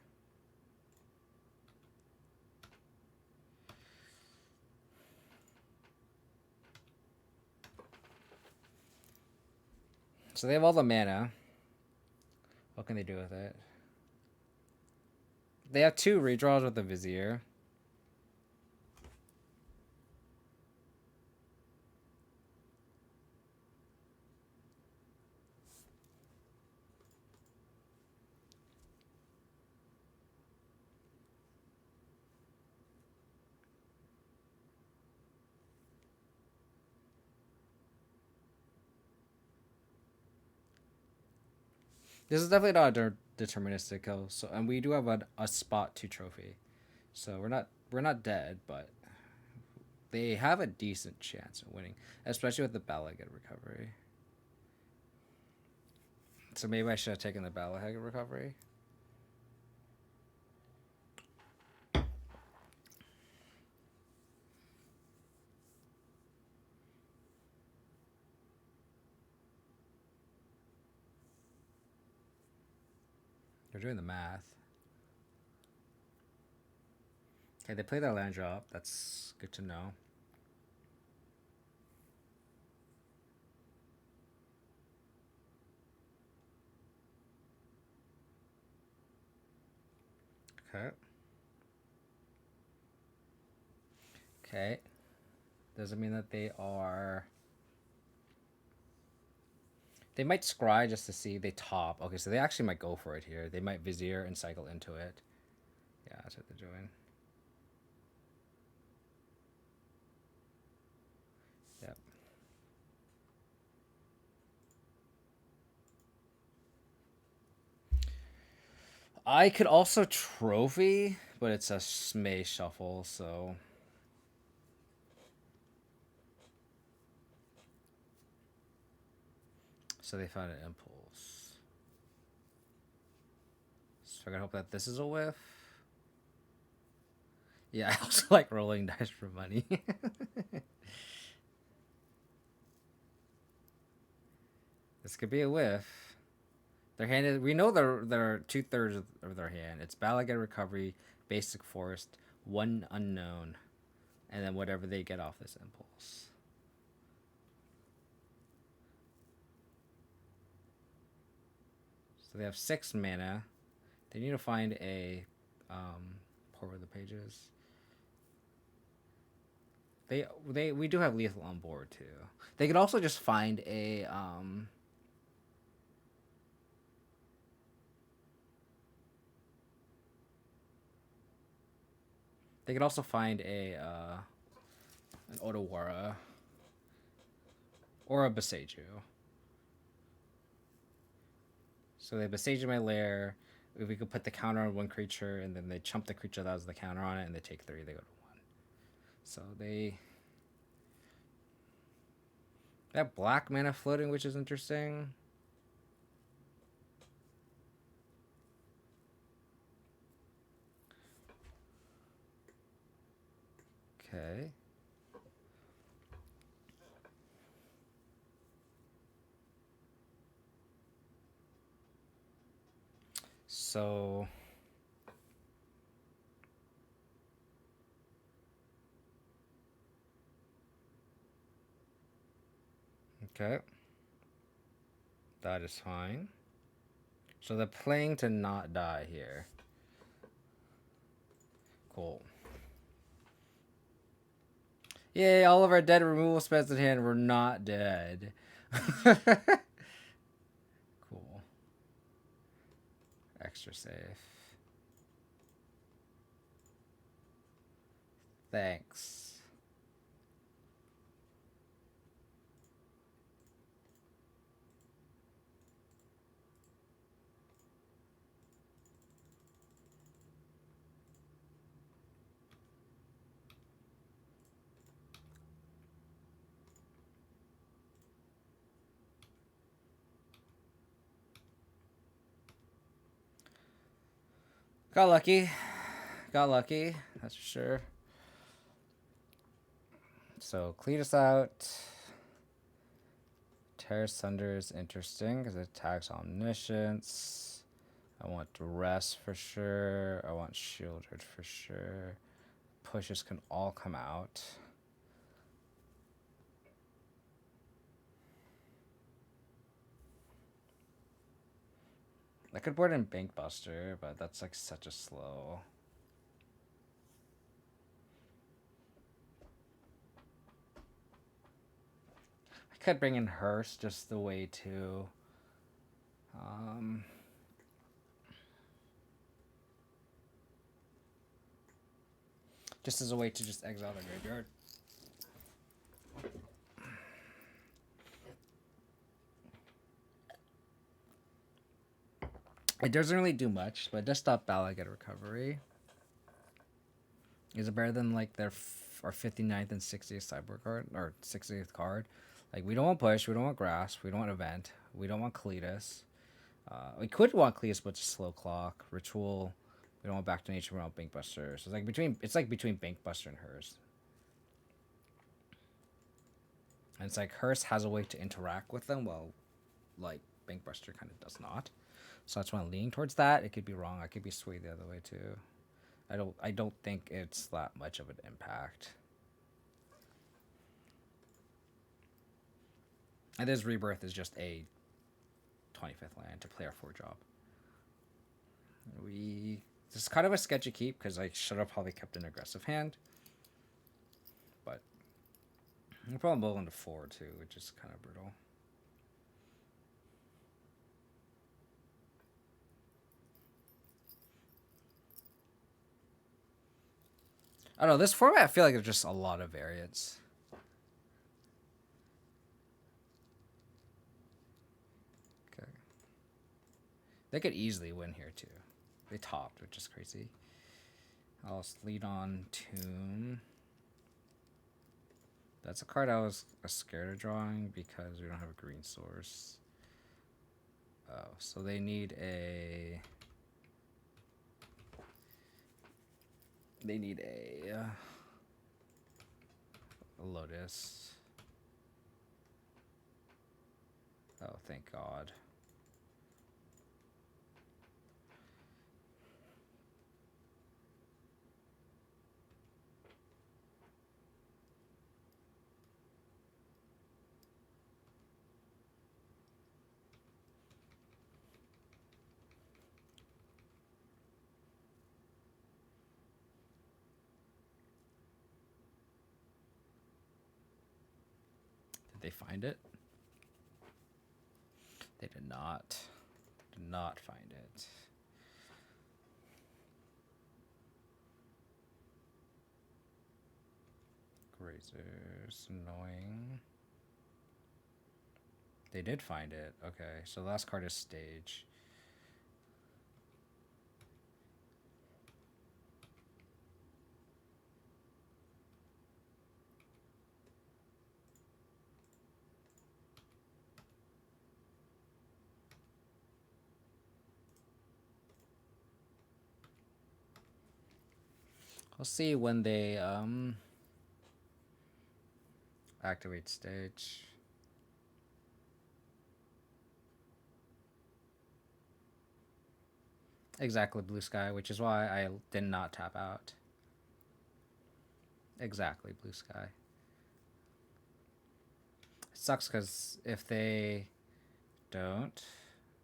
[SPEAKER 1] So they have all the mana. What can they do with it? They have 2 redraws with the Vizier. This is definitely not a deterministic kill. So, and we do have a spot 2 trophy. So we're not dead, but they have a decent chance of winning, especially with the Malakir recovery. So maybe I should have taken the Malakir recovery. They're doing the math. Okay, they play their land drop. That's good to know. Okay. Okay. Doesn't mean that they are. They might scry just to see they top. Okay, so they actually might go for it here. They might vizier and cycle into it. Yeah, that's what they're doing. Yep. I could also trophy, but it's a May shuffle, so. So they found an impulse. So I gotta hope that this is a whiff. Yeah, I also like rolling dice for money. This could be a whiff. Their hand is. We know they're 2/3 of their hand. It's Malakir recovery, basic forest, one unknown, and then whatever they get off this impulse. So they have 6 mana. They need to find a pour over the pages. We do have lethal on board too. They could also just find a They could also find an Otawara or a Beseiju. So they Beseiju my lair. If we could put the counter on one creature, and then they chump the creature that has the counter on it, and they take 3. They go to 1. So they have black mana floating, which is interesting. Okay. So okay. That is fine. So they're playing to not die here. Cool. Yay, all of our dead removal spells at hand were not dead. Cool. Extra safe. Thanks. Got lucky. Got lucky, that's for sure. So clean us out. Tear Sunder is interesting because it attacks Omniscience. I want Rest for sure. I want Shielded for sure. Pushes can all come out. I could board in Bankbuster, but that's like such a slow. I could bring in Hearst just the way to just as a way to just exile the graveyard. It doesn't really do much, but it does stop Malakir recovery. Is it better than like our 59th and 60th sideboard card or 60th card? Like we don't want push, we don't want grasp, we don't want event, we don't want Cletus. We could want Cletus, but it's a slow clock. Ritual, we don't want back to nature. We don't want Bankbuster. So it's like between Bankbuster and Hearse. And it's like Hearse has a way to interact with them, while like Bankbuster kind of does not. So that's why I'm leaning towards that. It could be wrong. I could be swayed the other way too. I don't think it's that much of an impact. And this Rebirth is just a 25th land to play our 4-drop. This is kind of a sketchy keep because I should have probably kept an aggressive hand. But we'll probably blow into 4 too, which is kind of brutal. I don't know, this format I feel like there's just a lot of variants. Okay. They could easily win here too. They topped, which is crazy. I'll lead on Tomb. That's a card I was scared of drawing because we don't have a green source. Oh, so they need a... a Lotus. Oh, thank God. Did they find it? They did not. Did not find it. Grazers, annoying. They did find it. Okay, so the last card is Stage. We'll see when they activate Stage. Exactly, Blue Sky, which is why I did not tap out. Exactly, Blue Sky. It sucks because if they don't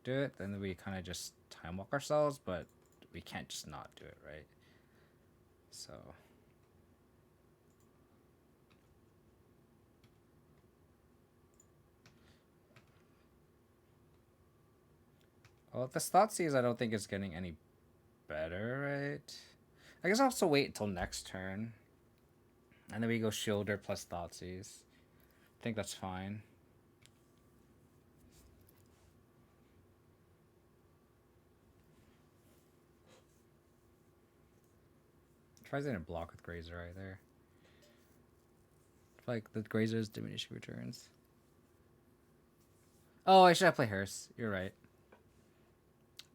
[SPEAKER 1] do it, then we kind of just time walk ourselves, but we can't just not do it, right? So... Well, the Thoughtseize I don't think is getting any better, right? I guess I'll also wait until next turn. And then we go Shielder plus Thoughtseize. I think that's fine. Tries to block with Grazer right there. Like the Grazer's diminishing returns. Oh, I should have played Hearse. You're right.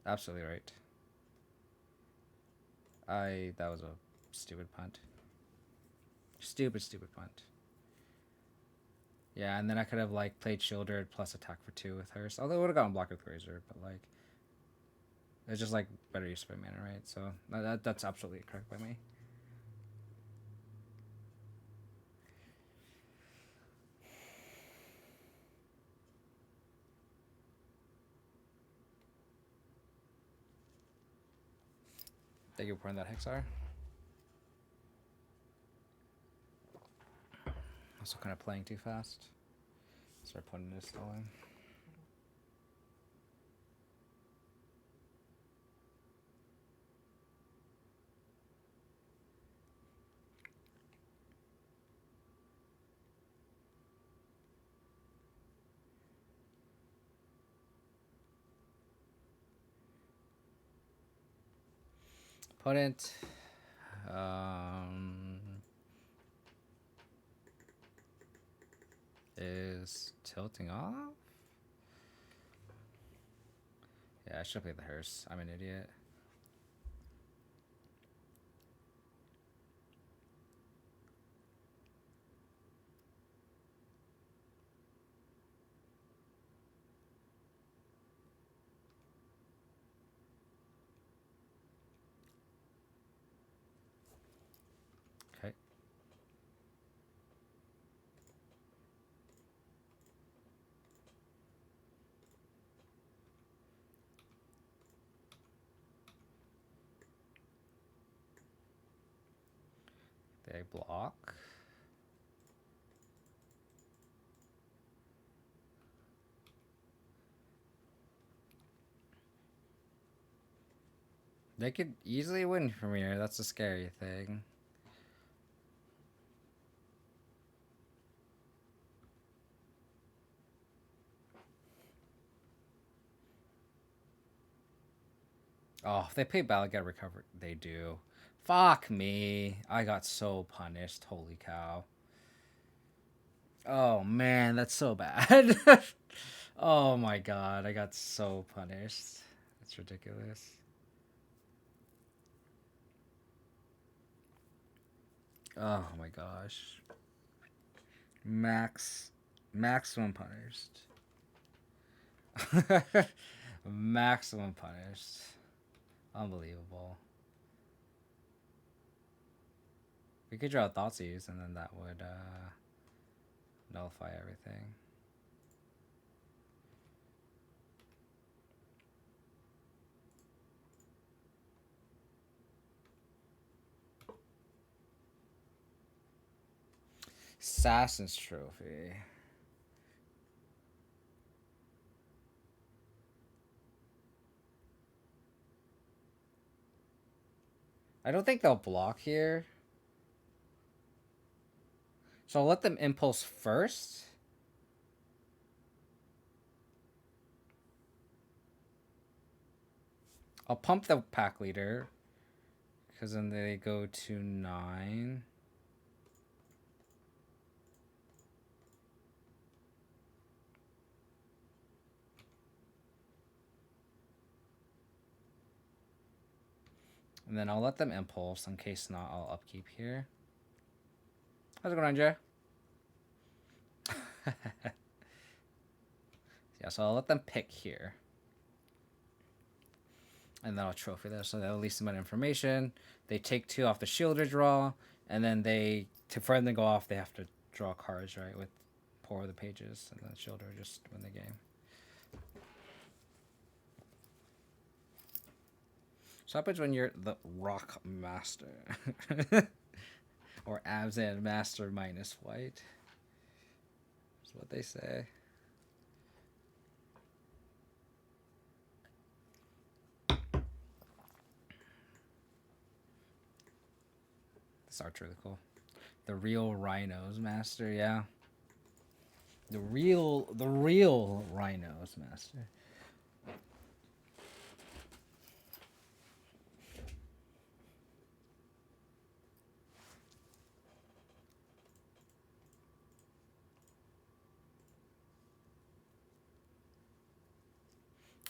[SPEAKER 1] Absolutely right. That was a stupid punt. Stupid punt. Yeah, and then I could have like played Shielder plus attack for 2 with Hearse. Although I would have gotten blocked with Grazer, but like it's just like better use of my mana, right? So that's absolutely correct by me. Thank you for pouring that Hexar. Also kind of playing too fast. Start putting this still in. Opponent is tilting off. Yeah, I should play the hearse. I'm an idiot. Okay. They block. They could easily win from here. That's a scary thing. Oh, if they play Malakir Recover, they do. Fuck me. I got so punished. Holy cow. Oh man, that's so bad. Oh my god, I got so punished. That's ridiculous. Oh my gosh. Maximum punished. Maximum punished. Unbelievable. We could draw Thoughtseize and then that would nullify everything. Assassin's Trophy. I don't think they'll block here. So I'll let them impulse first. I'll pump the pack leader. Because then they go to 9. And then I'll let them impulse. In case not, I'll upkeep here. How's it going on, Jay? Yeah, so I'll let them pick here. And then I'll trophy this. So they'll least amount of information. They take 2 off the shielder draw. And then for them to go off, they have to draw cards, right? With pour the pages. And then shielder just win the game. So what happens when you're the Rock Master? Or Abzan Master minus white. That's what they say. This art's really cool. The real Rhinos Master, yeah. The real Rhinos Master.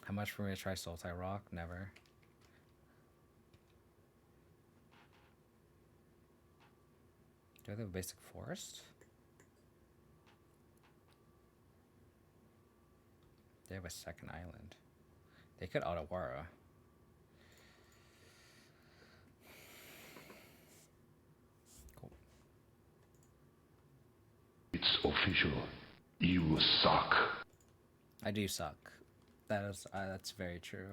[SPEAKER 1] How much for me to try Sultai Rock? Never. Do they have a basic forest? They have a second island. They could Otawara. Cool.
[SPEAKER 2] It's official. You suck.
[SPEAKER 1] I do suck. That's very true.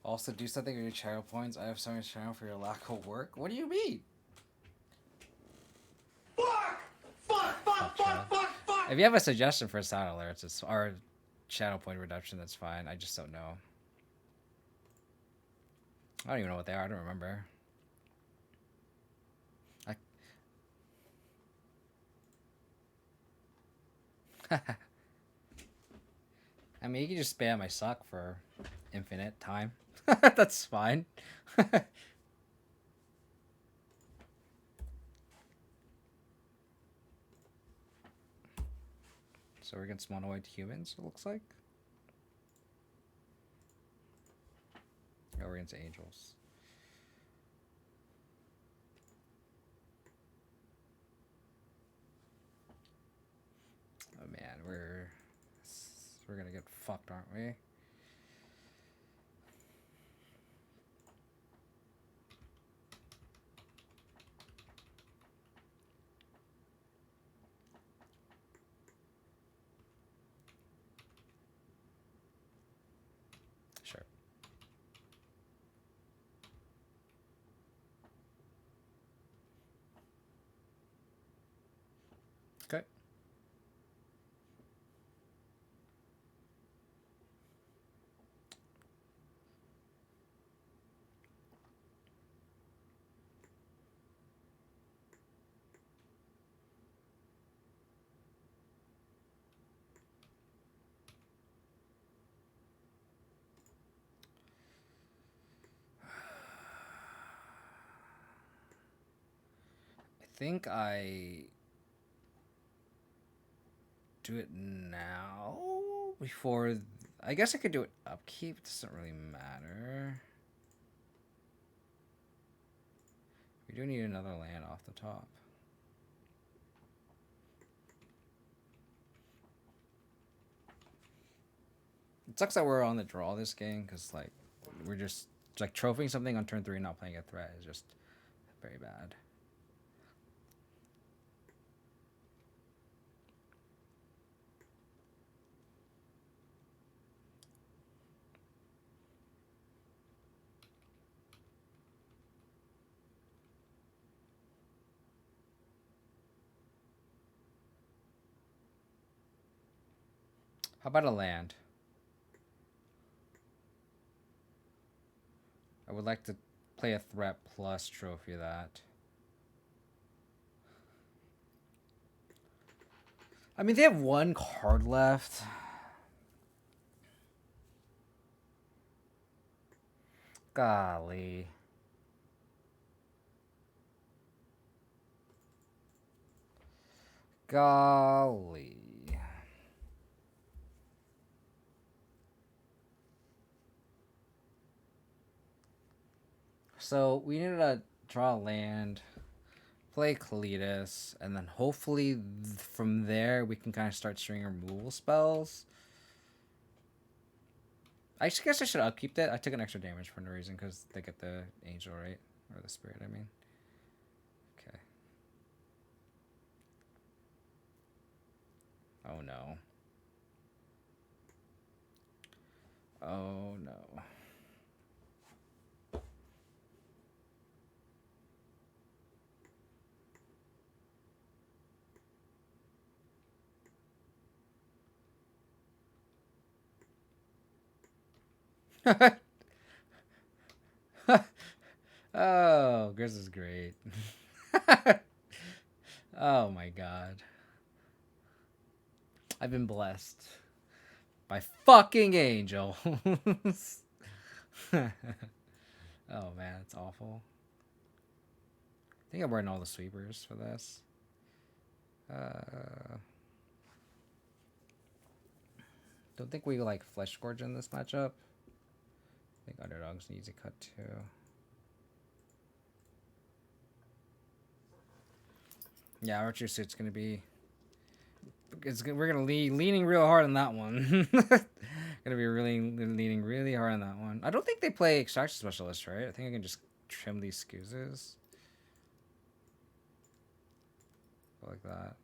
[SPEAKER 1] Also, do something with your channel points. I have so much channel for your lack of work. What do you mean?
[SPEAKER 3] Fuck!
[SPEAKER 1] If you have a suggestion for sound alerts or channel point reduction, that's fine. I just don't know. I don't even know what they are. I don't remember. I mean, you can just spam my suck for infinite time. That's fine. So we're against mono white humans, it looks like. Oh, we're against angels. Oh man, we're gonna get fucked, aren't we? Sure. Okay. I think I do it now before. I guess I could do it upkeep. It doesn't really matter. We do need another land off the top. It sucks that we're on the draw this game because like we're just like trophying something on turn 3 and not playing a threat is just very bad. How about a land? I would like to play a threat plus trophy that. I mean, they have one card left. Golly. Golly. So we needed to draw a land, play Kalidas, and then hopefully from there we can kind of start stringing removal spells. I guess I should upkeep that. I took an extra damage for no reason because they get the angel, right? Or the spirit, I mean. Okay. Oh no. Oh no. Oh, Grizz is great. Oh my god. I've been blessed by fucking angels. Oh man, it's awful. I think I'm wearing all the sweepers for this. Don't think we like Fleshgorgers in this matchup. I think underdogs needs a cut too. Yeah, Archer Suit's gonna be. We're gonna leaning real hard on that one. Gonna be really leaning really hard on that one. I don't think they play Extraction Specialist, right? I think I can just trim these scoozes. Go like that.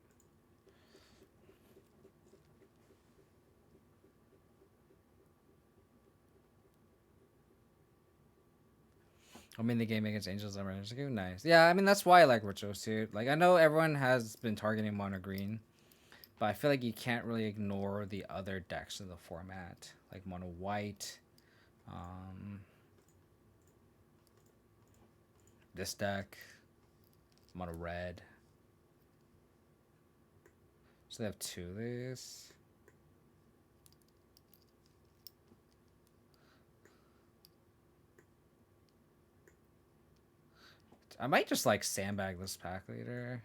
[SPEAKER 1] I mean, the game against Angels and Rangers. Nice. Yeah, I mean, that's why I like Ritual Suit. Like, I know everyone has been targeting mono green, but I feel like you can't really ignore the other decks in the format. Like mono white. This deck. Mono red. So they have two of these. I might just like sandbag this pack leader.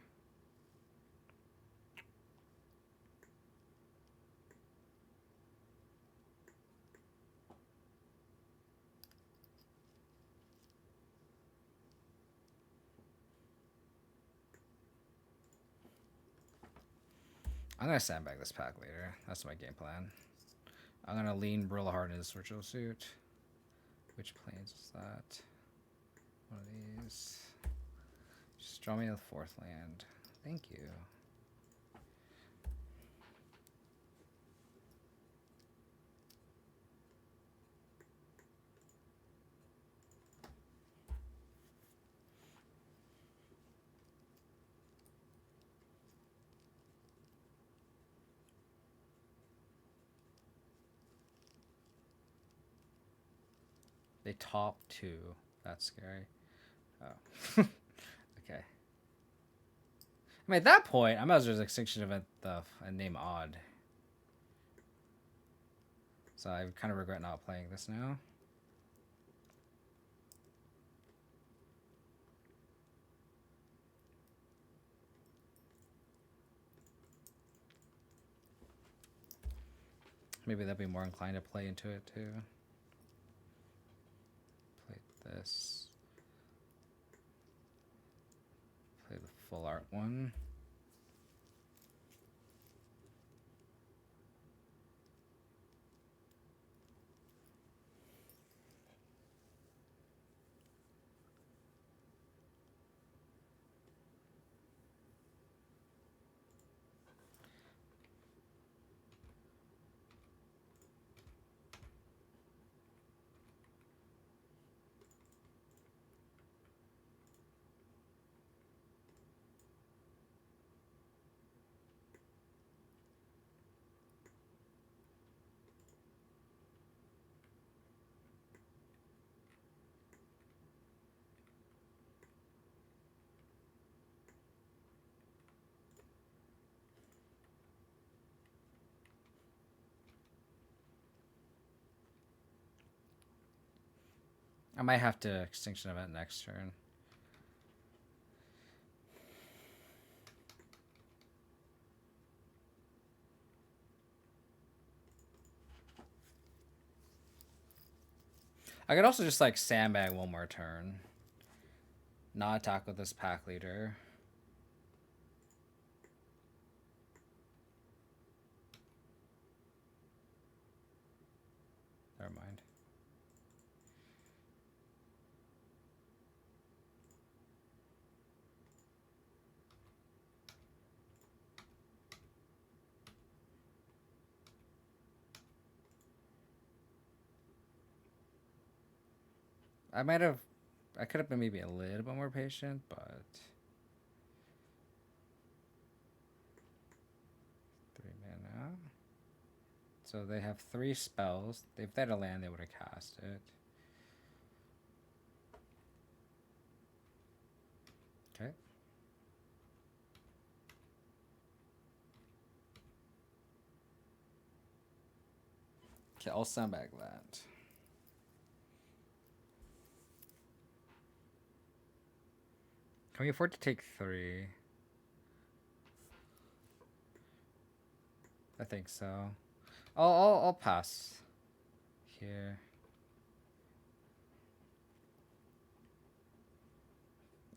[SPEAKER 1] I'm gonna sandbag this pack leader. That's my game plan. I'm gonna lean Brillohard into this Ritual Suit. Which planes is that? One of these. Just draw me the 4th land. Thank you. They top 2. That's scary. Oh. Okay. I mean, at that point, I might as well just Extinction Event and name Odd. So I kind of regret not playing this now. Maybe they'll be more inclined to play into it too. Play this. Play the full art one. I might have to Extinction Event next turn. I could also just like sandbag one more turn. Not attack with this pack leader. Never mind. I could have been maybe a little bit more patient, but 3 mana. So they have 3 spells. If they had a land, they would have cast it. Okay. Okay, I'll sandbag that. Can we afford to take 3? I think so. I'll pass here.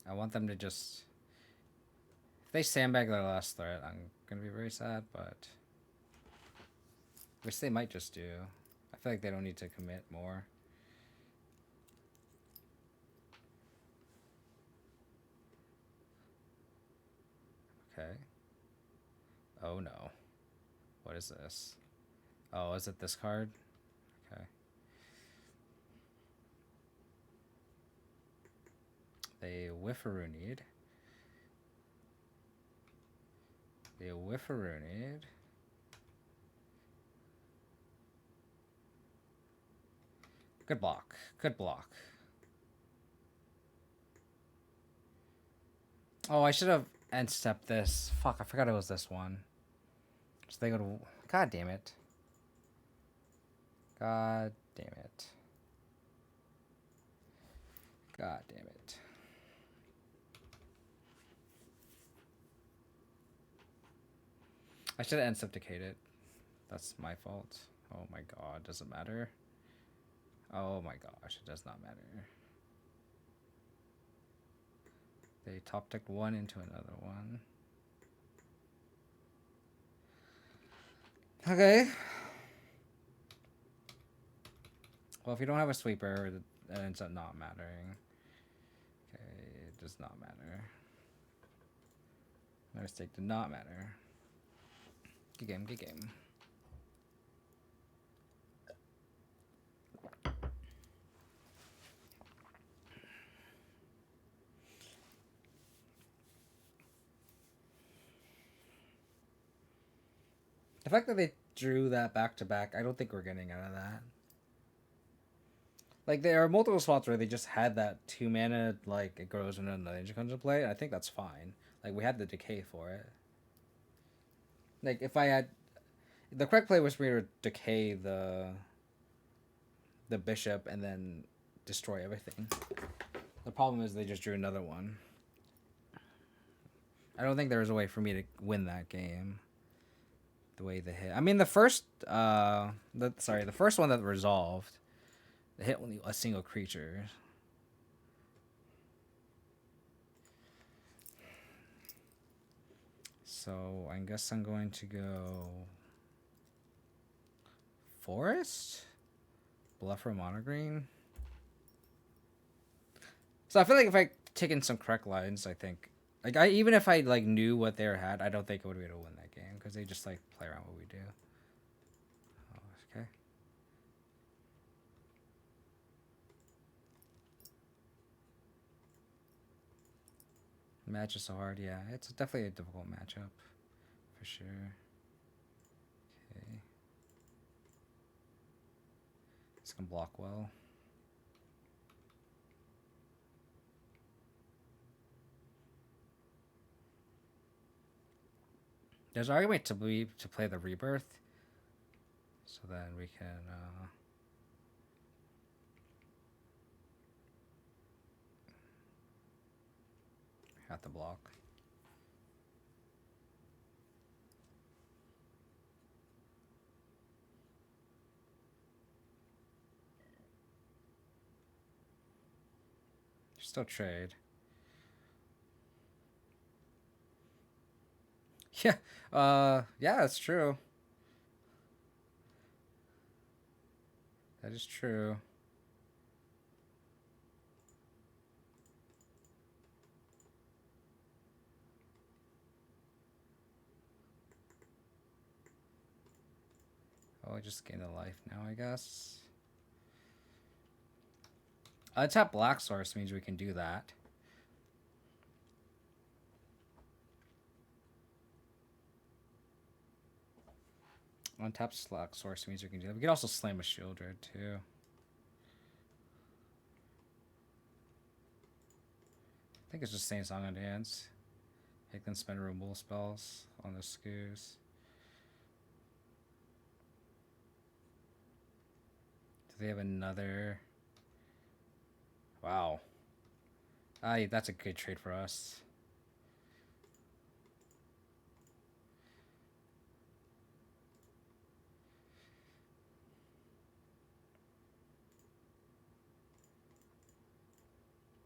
[SPEAKER 1] I want them to just... If they sandbag their last threat, I'm gonna be very sad, but... Which they might just do. I feel like they don't need to commit more. Okay. Oh no. What is this? Oh, is it this card? Okay. They Whifferoonied. They Whifferoonied. Good block. Good block. Oh, I should have end stepped this. Fuck, I forgot it was this one. So they go to... God damn it. God damn it. God damn it. I should have encepticated. That's my fault. Oh my god, does it matter? Oh my gosh, it does not matter. They top decked one into another one. Okay. Well, if you don't have a sweeper, it ends up not mattering. Okay, it does not matter. My mistake did not matter. Good game, good game. The fact that they drew that back to back, I don't think we're getting out of that. Like, there are multiple spots where they just had that 2 mana, like, it grows when another engine comes into play. I think that's fine. Like, we had the decay for it. Like, if I had... The correct play was for me to decay the bishop and then destroy everything. The problem is they just drew another one. I don't think there was a way for me to win that game. The way they hit. I mean, the first one that resolved, they hit only a single creature. So I guess I'm going to go Forest, Bluffer, Monogreen. So I feel like if I take in some correct lines, I think like even if I like knew what they had, I don't think I would be able to win that game because they just like play around what we do. Oh, okay. Match is so hard, yeah. It's definitely a difficult matchup, for sure. Okay. This can block well. There's an argument to play the Rebirth, so then we can have to block. Still trade. Yeah, yeah, that's true. That is true. Oh, I just gained a life now, I guess. Tap Black Source means we can do that. Untap Slack Source means we can do that. We can also slam a Shield Red too. I think it's just Saint Song and Dance. Make them spend removal spells on the Scoos. Do they have another? Wow. That's a good trade for us.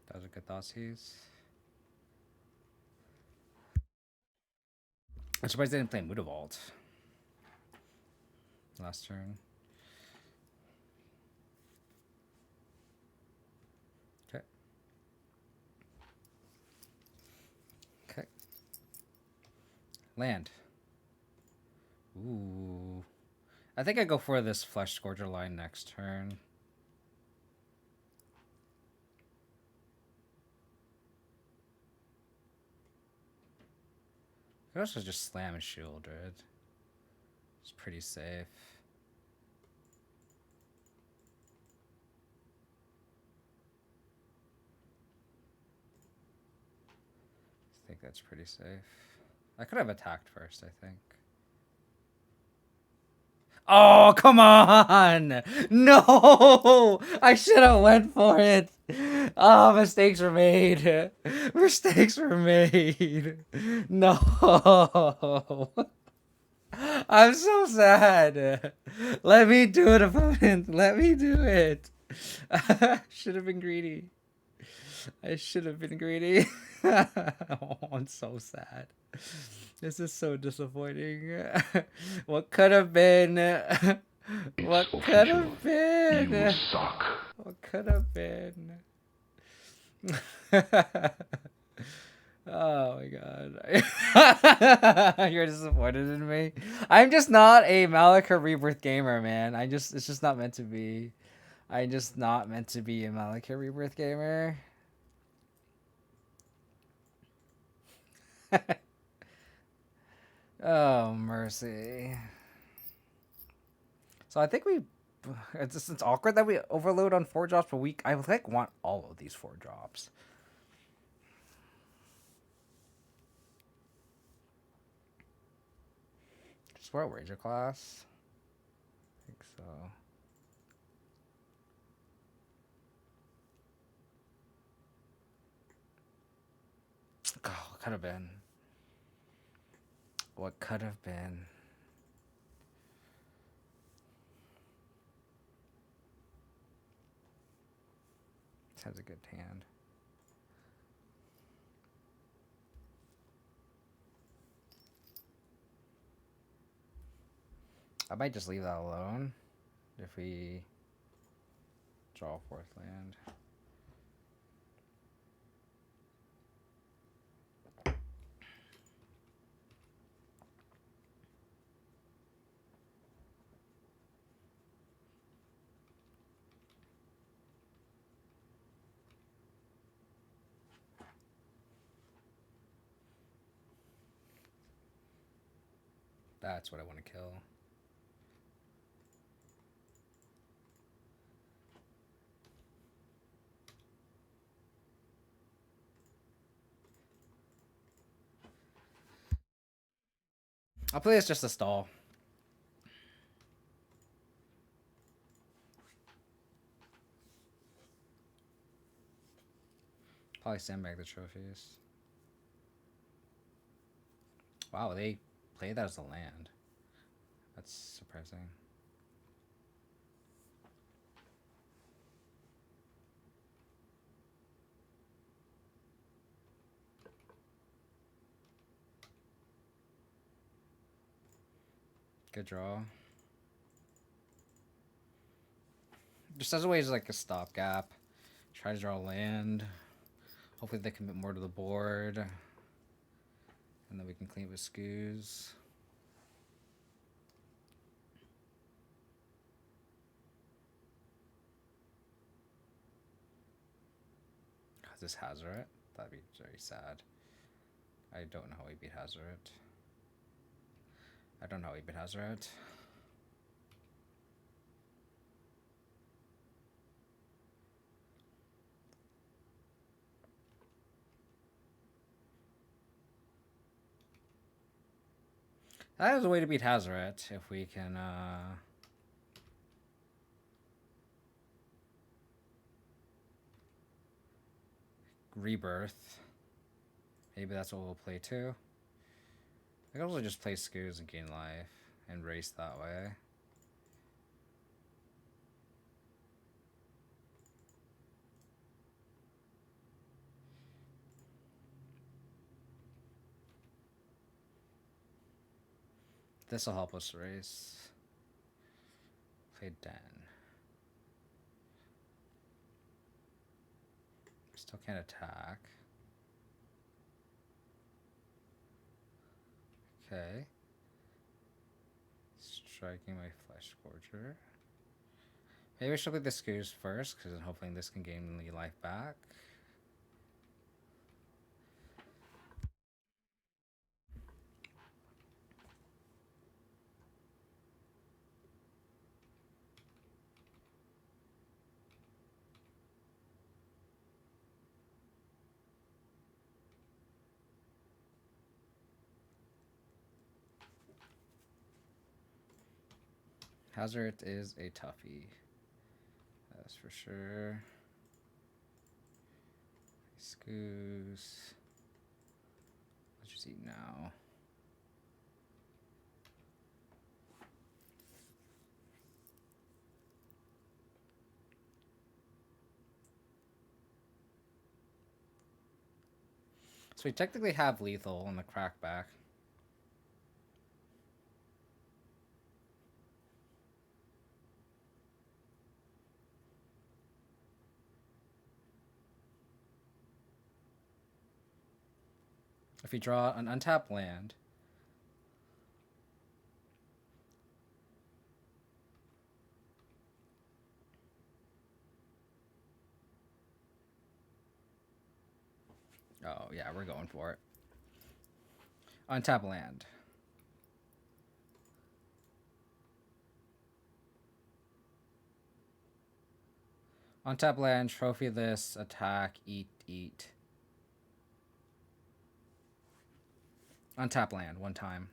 [SPEAKER 1] That was a good Thoughtseize. I'm surprised they didn't play Mutavault last turn. Okay. Okay. Land. Ooh. I think I go for this Fleshgorger line next turn. I could also just slam a Shield Red. It's pretty safe. I think that's pretty safe. I could have attacked first, I think. Oh, come on! No! I should have went for it! Oh, mistakes were made. Mistakes were made. No. I'm so sad. Let me do it, opponent. Let me do it. Should have been greedy. I should have been greedy. Oh, I'm so sad. This is so disappointing. What could have been? What
[SPEAKER 2] It's
[SPEAKER 1] could
[SPEAKER 2] official.
[SPEAKER 1] have been?
[SPEAKER 2] You suck.
[SPEAKER 1] What could have been? Oh my god. You're disappointed in me? I'm just not a Malakir Rebirth gamer, man. It's just not meant to be. I'm just not meant to be a Malakir Rebirth gamer. Oh, mercy. So I think it's awkward that we overload on 4 drops per week. I like want all of these 4 drops. Just wear a Ranger class. I think so. Oh, what could have been? What could have been? This has a good hand. I might just leave that alone if we draw a 4th land. That's what I want to kill. I'll play this just a stall. Probably sandbag the trophies. Wow, they played that as a land. That's surprising. Good draw. Just as always like a stopgap. Try to draw land. Hopefully they commit more to the board. And then we can clean it with scoos. Is this Hazaret? That'd be very sad. I don't know how we beat Hazaret. I don't know how we beat Hazaret. That is a way to beat Hazaret if we can Rebirth. Maybe that's what we'll play too. I can also just play Scoos and gain life and race that way. This will help us race. Play Den. Still can't attack. Okay. Striking my Fleshgorger. Maybe I should play the Scoos first, because then hopefully this can gain the life back. Hazard is a toughie. That's for sure. Scoos. Let's just eat now. we technically have lethal on the crackback. If you draw an untapped land, oh yeah, we're going for it. Untap land. Untap land, trophy this, attack, eat. Untap land, one time.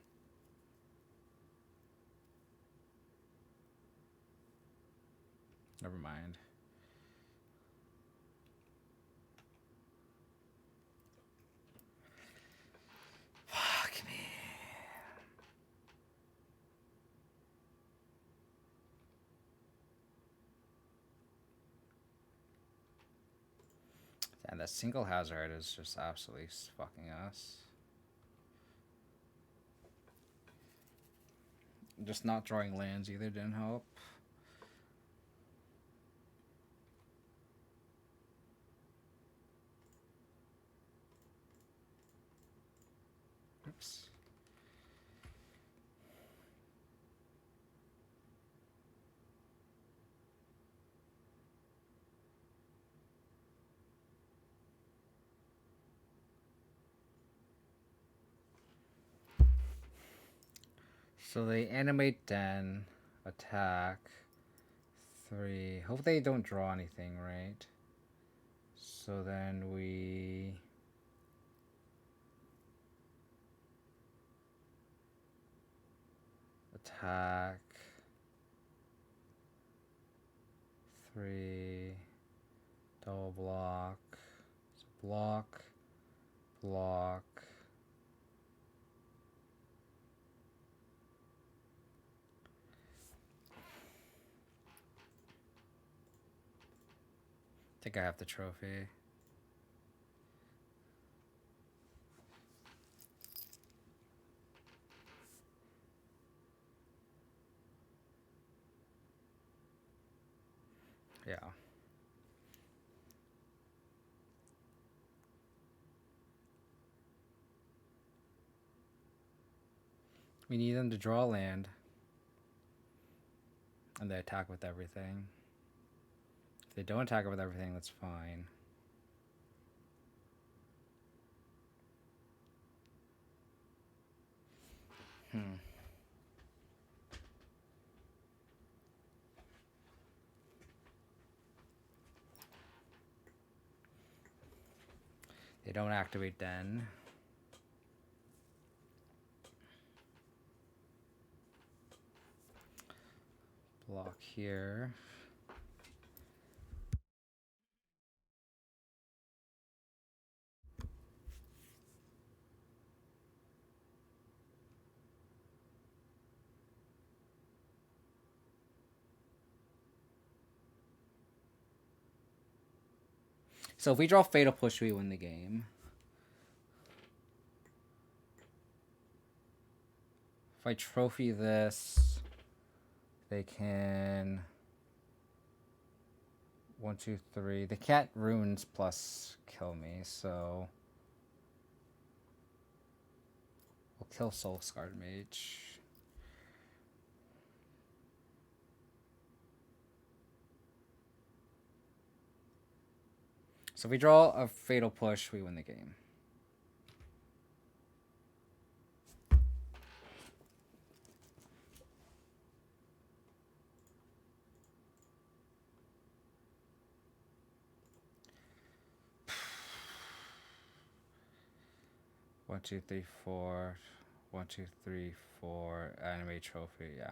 [SPEAKER 1] Never mind. Fuck me. And that single hazard is just absolutely fucking us. Just not drawing lands either didn't help. Oops. So they animate Den, attack, 3. Hope they don't draw anything, right? So then we... attack, 3, double block, so block. I think I have the trophy. Yeah. We need them to draw land. And they attack with everything. If they don't attack it with everything, that's fine. They don't activate Den. Block here. So if we draw Fatal Push, we win the game. If I trophy this, they can... 1, 2, 3. They can't runes plus kill me, so... we'll kill Soul Scarred Mage. So if we draw a Fatal Push, we win the game. One, two, three, four. 1, 2, 3, 4. Anime trophy, yeah.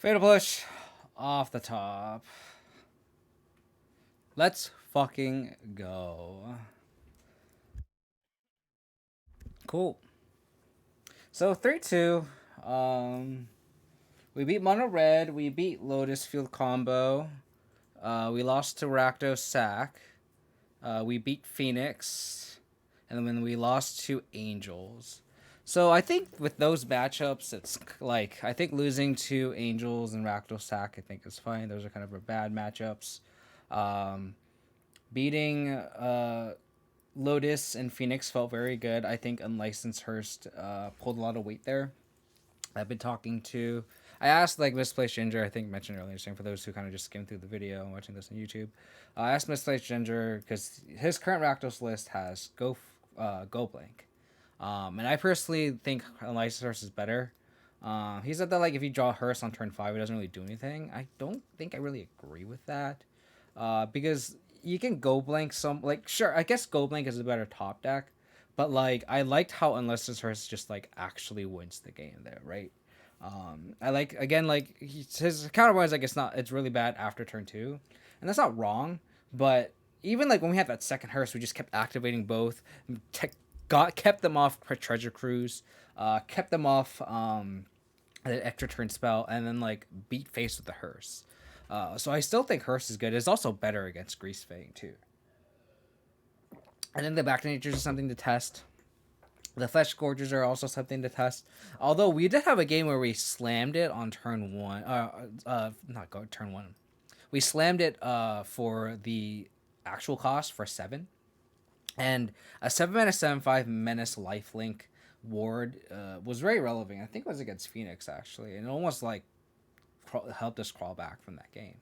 [SPEAKER 1] Fatal push off the top. Let's fucking go. Cool. So 3-2. We beat Mono Red. We beat Lotus Field Combo. We lost to Rakdos Sack. We beat Phoenix. And then we lost to Angels. So I think with those matchups, it's like, I think losing to Angels and Rakdos Sack, I think is fine. Those are kind of bad matchups. Beating Lotus and Phoenix felt very good. I think Unlicensed Hurst pulled a lot of weight there. I've been talking to. I asked like Misplaced Ginger. I think mentioned earlier. Saying for those who kind of just skimmed through the video and watching this on YouTube, I asked Misplaced Ginger because his current Rakdos list has Go Blank, and I personally think Unlicensed Hurst is better. He said that like if you draw Hurst on turn 5, it doesn't really do anything. I don't think I really agree with that, because you can Go Blank some like sure I guess Go Blank is a better top deck, but like I liked how Unlicensed Hurst just like actually wins the game there, right? I like again like his counterpoint is like it's really bad after turn 2, and that's not wrong. But even like when we had that second Hearse, we just kept activating both, kept them off Treasure Cruise, kept them off an extra turn spell, and then like beat face with the Hearse. So I still think Hearse is good. It's also better against Grease Fang too. And then the back natures is something to test. The Fleshgorgers are also something to test. Although we did have a game where we slammed it on turn 1. Turn 1. We slammed it for the actual cost for 7. And a 7-mana 7/5 Menace Lifelink ward was very relevant. I think it was against Phoenix actually. And it almost like helped us crawl back from that game.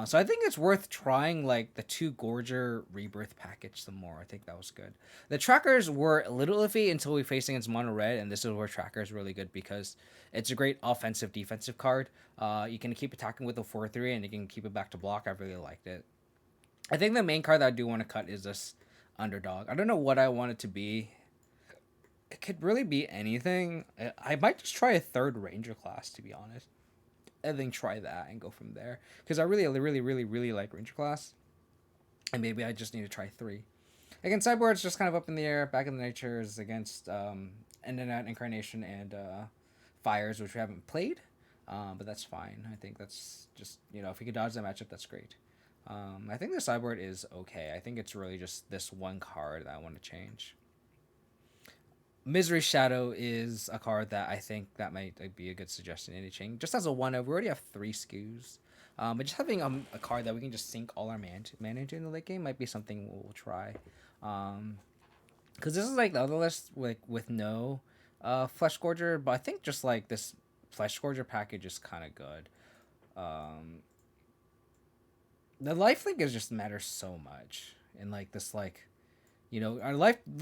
[SPEAKER 1] So I think it's worth trying like the 2 Gorger Rebirth package some more. I think that was good. The trackers were a little iffy until we faced against Mono Red, and this is where tracker is really good because it's a great offensive defensive card. You can keep attacking with a 4/3 and you can keep it back to block. I really liked it. I think the main card that I do want to cut is this Underdog. I don't know what I want it to be. It could really be anything. I might just try a 3rd Ranger class, to be honest, and then try that and go from there. Because I really like Ranger class, and maybe I just need to try 3. Against sideboard, it's just kind of up in the air. Back in the natures against End and Out Incarnation and Fires, which we haven't played, but that's fine. I think that's just if we could dodge that matchup, that's great. I think the sideboard is okay. I think it's really just this one card that I want to change. Misery Shadow is a card that I think that might be a good suggestion in change. Just as a 1-0, we already have 3 skews. But just having a card that we can just sink all our mana into in the late game might be something we'll try. Because this is like the other list with no Fleshgorger, but I think just like this Fleshgorger package is kind of good. The lifelink is just matters so much, and like this the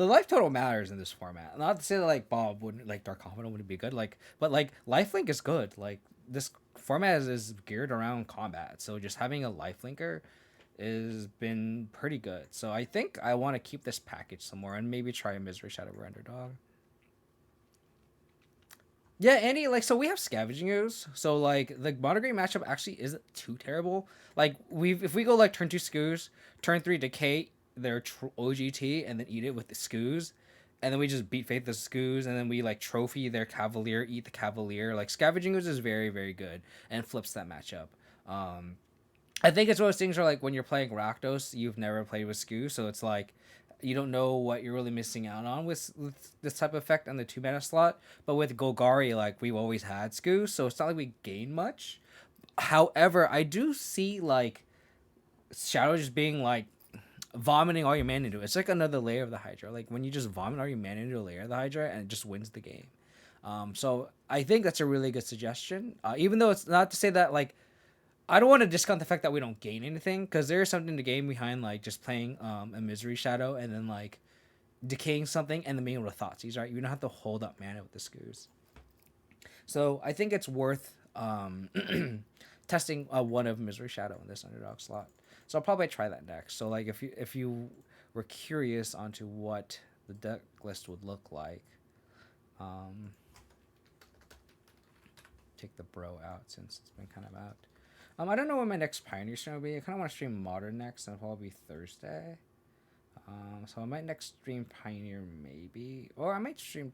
[SPEAKER 1] life total matters in this format. Not to say that like Bob wouldn't like Dark Confidant wouldn't be good, but like lifelink is good. Like this format is geared around combat, so just having a lifelinker has been pretty good. So I think I want to keep this package somewhere and maybe try a Misery Shadow or Underdog. Yeah, Andy, like, so we have Scavenging Ooze. So, like, the Monogreen matchup actually isn't too terrible. Like, if we go, like, turn 2 Scoos, turn 3 Decay their OGT, and then eat it with the Scoos, and then we just beat Faith the Scoos, and then we, like, trophy their Cavalier, eat the Cavalier. Like, Scavenging Ooze is very, very good, and flips that matchup. I think it's one of those things where, like, when you're playing Rakdos, you've never played with Scoos, so it's like, you don't know what you're really missing out on with this type of effect on the 2-mana slot. But with Golgari, like, we've always had Scoo, so it's not like we gain much. However, I do see, like, Shadow just being, like, vomiting all your mana into it. It's like another layer of the Hydra. Like, when you just vomit all your mana into a layer of the Hydra, and it just wins the game. So I think that's a really good suggestion. Even though it's not to say that, like, I don't want to discount the fact that we don't gain anything, because there is something to gain behind like just playing a Misery Shadow and then like decaying something and then being able to Thoughtseize, right? You don't have to hold up mana with the Scoos. So I think it's worth testing one of Misery Shadow in this Underdog slot. So I'll probably try that next. So like if you were curious onto what the deck list would look like, take the bro out since it's been kind of out. I don't know when my next Pioneer stream will be. I kind of want to stream Modern next, and it'll probably be Thursday. So I might next stream Pioneer maybe, or I might stream.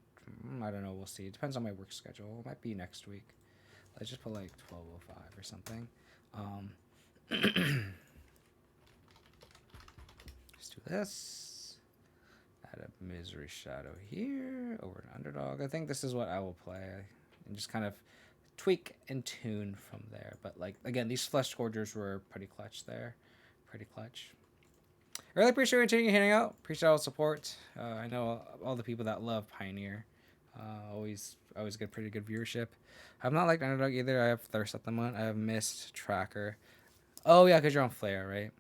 [SPEAKER 1] I don't know. We'll see. It depends on my work schedule. It might be next week. Let's just put like 12:05 or something. Let's do this. Add a Misery Shadow here over an Underdog. I think this is what I will play, and just kind of tweak and tune from there. But like again, these Fleshgorgers were pretty clutch there, pretty clutch. I really appreciate you taking hanging out. Appreciate all the support. I know all the people that love Pioneer. Always get pretty good viewership. I'm not like Underdog either. I have Thirst at the moment. I have Mist, Tracker. Oh yeah, because you're on Flare, right?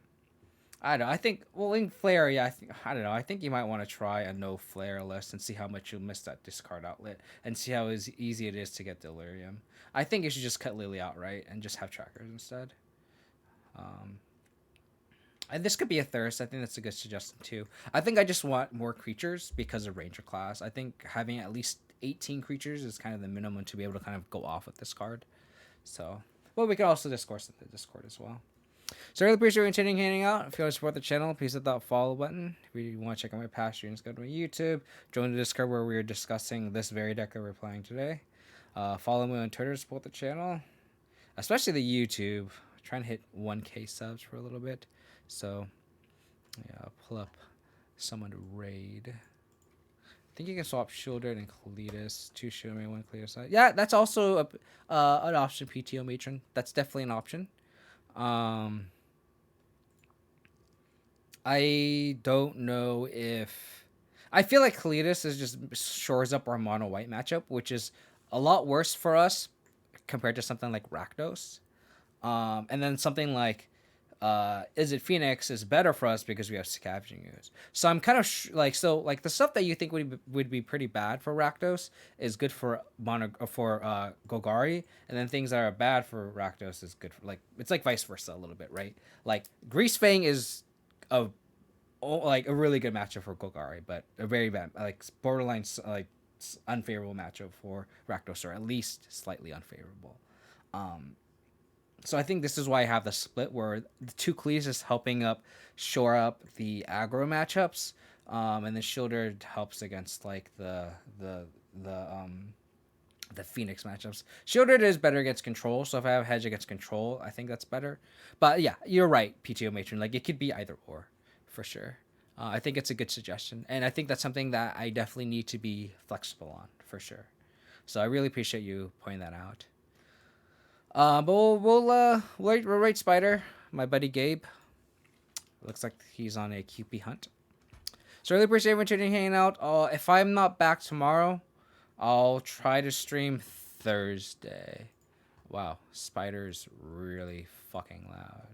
[SPEAKER 1] I don't know. I think in Flare, yeah. I don't know. I think you might want to try a no Flare list and see how much you'll miss that discard outlet and see how easy it is to get Delirium. I think you should just cut Lily outright and just have Trackers instead. And this could be a Thirst. I think that's a good suggestion too. I think I just want more creatures because of Ranger class. I think having at least 18 creatures is kind of the minimum to be able to kind of go off with this card. So, well, we could also discourse in the Discord as well. So I really appreciate you tuning hanging out. If you want to support the channel, please hit that follow button. If you want to check out my past streams, go to my YouTube. Join the Discord where we are discussing this very deck that we're playing today. Follow me on Twitter to support the channel, especially the YouTube. Trying to hit 1K subs for a little bit. So, yeah, I'll pull up someone to raid. I think you can swap Shieldred and Cletus. 2 Shieldred, 1 Cletus. Yeah, that's also an option, PTO Matron. That's definitely an option. I don't know if... I feel like Cletus is just shores up our mono white matchup, which is a lot worse for us compared to something like Rakdos. And then something like Is It Phoenix is better for us because we have Scavenging Ooze. So I'm kind of the stuff that you think would be pretty bad for Rakdos is good for Golgari, and then things that are bad for Rakdos is good for it's like vice versa a little bit, right? Like Greasefang is a really good matchup for Golgari, but a very bad borderline unfavorable matchup for Rakdos, or at least slightly unfavorable. So I think this is why I have the split where the 2 Cleese is helping shore up the aggro matchups, and the Shieldred helps against the Phoenix matchups. Shieldred is better against control, so if I have hedge against control, I think that's better. But yeah, you're right, PTO Matron. It could be either or, for sure. I think it's a good suggestion, and I think that's something that I definitely need to be flexible on, for sure. So I really appreciate you pointing that out. But we'll rate Spider, my buddy Gabe. Looks like he's on a QP hunt. So I really appreciate everyone tuning hanging out. If I'm not back tomorrow, I'll try to stream Thursday. Wow, Spider's really fucking loud.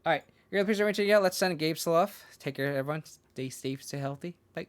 [SPEAKER 1] Alright, really appreciate everyone tuning out. Let's send Gabe some love. Take care, everyone. Stay safe, stay healthy. Bye.